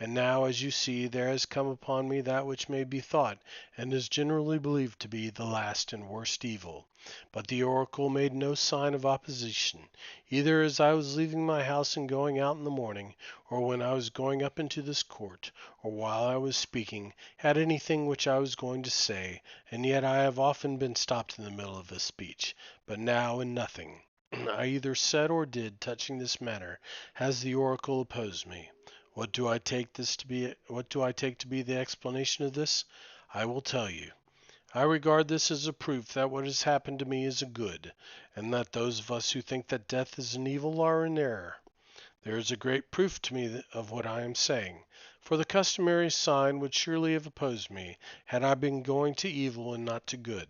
And now, as you see, there has come upon me that which may be thought, and is generally believed to be, the last and worst evil. But the oracle made no sign of opposition, either as I was leaving my house and going out in the morning, or when I was going up into this court, or while I was speaking, had anything which I was going to say, and yet I have often been stopped in the middle of a speech, but now in nothing I either said or did touching this matter has the oracle opposed me. What do I take to be the explanation of this? I will tell you. I regard this as a proof that what has happened to me is a good, and that those of us who think that death is an evil are in error. There is a great proof to me of what I am saying, for the customary sign would surely have opposed me, had I been going to evil and not to good.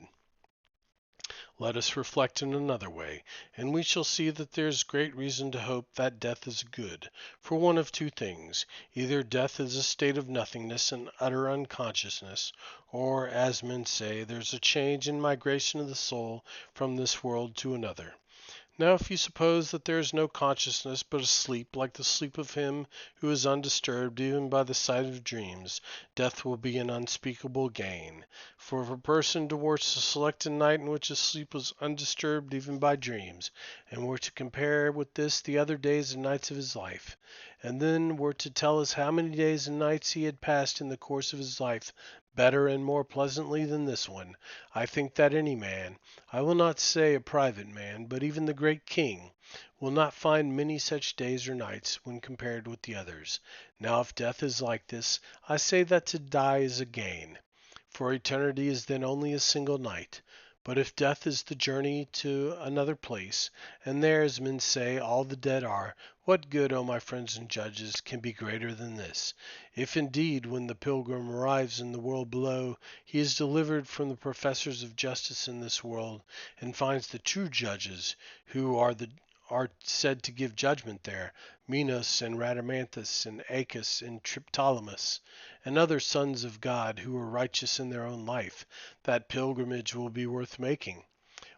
Let us reflect in another way, and we shall see that there is great reason to hope that death is good, for one of two things: either death is a state of nothingness and utter unconsciousness, or, as men say, there is a change and migration of the soul from this world to another. Now, if you suppose that there is no consciousness but a sleep, like the sleep of him who is undisturbed even by the sight of dreams, death will be an unspeakable gain. For if a person were to select a night in which his sleep was undisturbed even by dreams, and were to compare with this the other days and nights of his life, and then were to tell us how many days and nights he had passed in the course of his life better and more pleasantly than this one, I think that any man, I will not say a private man, but even the great king, will not find many such days or nights when compared with the others. Now, if death is like this, I say that to die is a gain, for eternity is then only a single night. But if death is the journey to another place, and there, as men say, all the dead are, what good, O my friends and judges, can be greater than this? If indeed, when the pilgrim arrives in the world below, he is delivered from the professors of justice in this world, and finds the true judges, who are said to give judgment there, Minos and Rhadamanthus and Acus and Triptolemus, and other sons of God who were righteous in their own life, that pilgrimage will be worth making.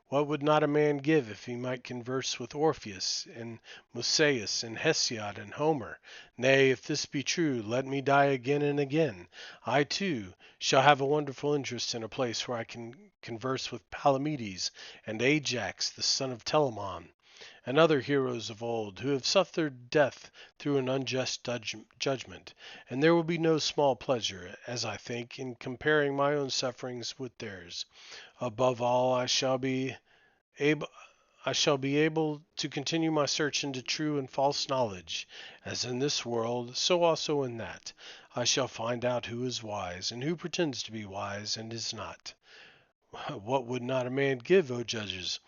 What would not a man give if he might converse with Orpheus and Musaeus and Hesiod and Homer? Nay, if this be true, let me die again and again. I, too, shall have a wonderful interest in a place where I can converse with Palamedes and Ajax, the son of Telamon, and other heroes of old who have suffered death through an unjust judgment, and there will be no small pleasure, as I think, in comparing my own sufferings with theirs. Above all, able I shall be able to continue my search into true and false knowledge, as in this world, so also in that. I shall find out who is wise, and who pretends to be wise and is not. What would not a man give, O judges,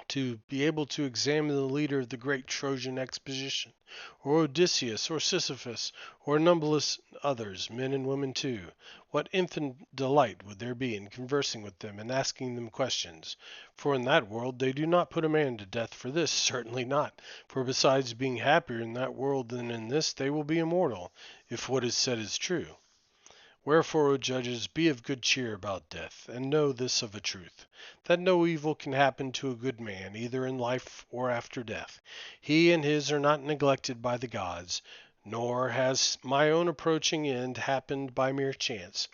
to be able to examine the leader of the great Trojan expedition, or Odysseus, or Sisyphus, or numberless others, men and women too? What infinite delight would there be in conversing with them and asking them questions? For in that world they do not put a man to death for this, certainly not. For besides being happier in that world than in this, they will be immortal, if what is said is true. Wherefore, O judges, be of good cheer about death, and know this of a truth, that no evil can happen to a good man, either in life or after death. He and his are not neglected by the gods, nor has my own approaching end happened by mere chance.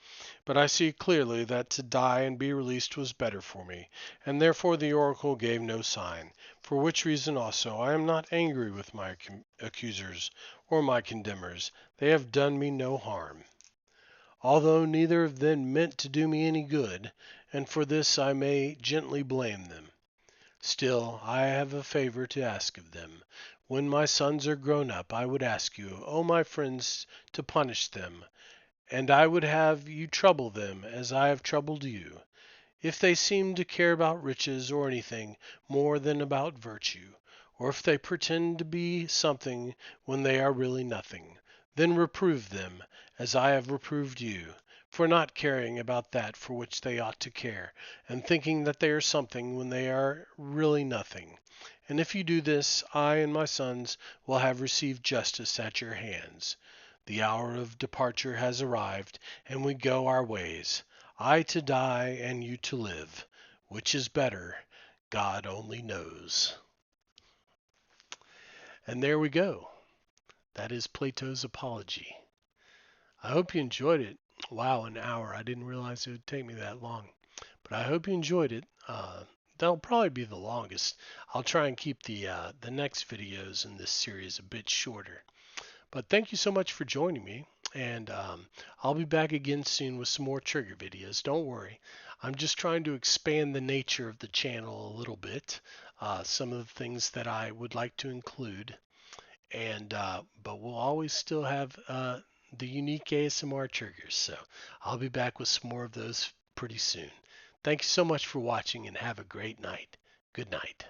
But I see clearly that to die and be released was better for me, and therefore the oracle gave no sign, for which reason also I am not angry with my accusers or my condemners. They have done me no harm, although neither of them meant to do me any good, and for this I may gently blame them. Still, I have a favor to ask of them. When my sons are grown up, I would ask you, O my friends, to punish them, and I would have you trouble them as I have troubled you, if they seem to care about riches or anything more than about virtue, or if they pretend to be something when they are really nothing. Then reprove them, as I have reproved you, for not caring about that for which they ought to care, and thinking that they are something when they are really nothing. And if you do this, I and my sons will have received justice at your hands. The hour of departure has arrived, and we go our ways. I to die, and you to live. Which is better, God only knows. And there we go. That is Plato's Apology. I hope you enjoyed it. Wow, an hour. I didn't realize it would take me that long. But I hope you enjoyed it. That'll probably be the longest. I'll try and keep the next videos in this series a bit shorter. But thank you so much for joining me. And I'll be back again soon with some more trigger videos. Don't worry. I'm just trying to expand the nature of the channel a little bit. Some of the things that I would like to include. And but we'll always still have the unique ASMR triggers. So I'll be back with some more of those pretty soon. Thank you so much for watching and have a great night. Good night.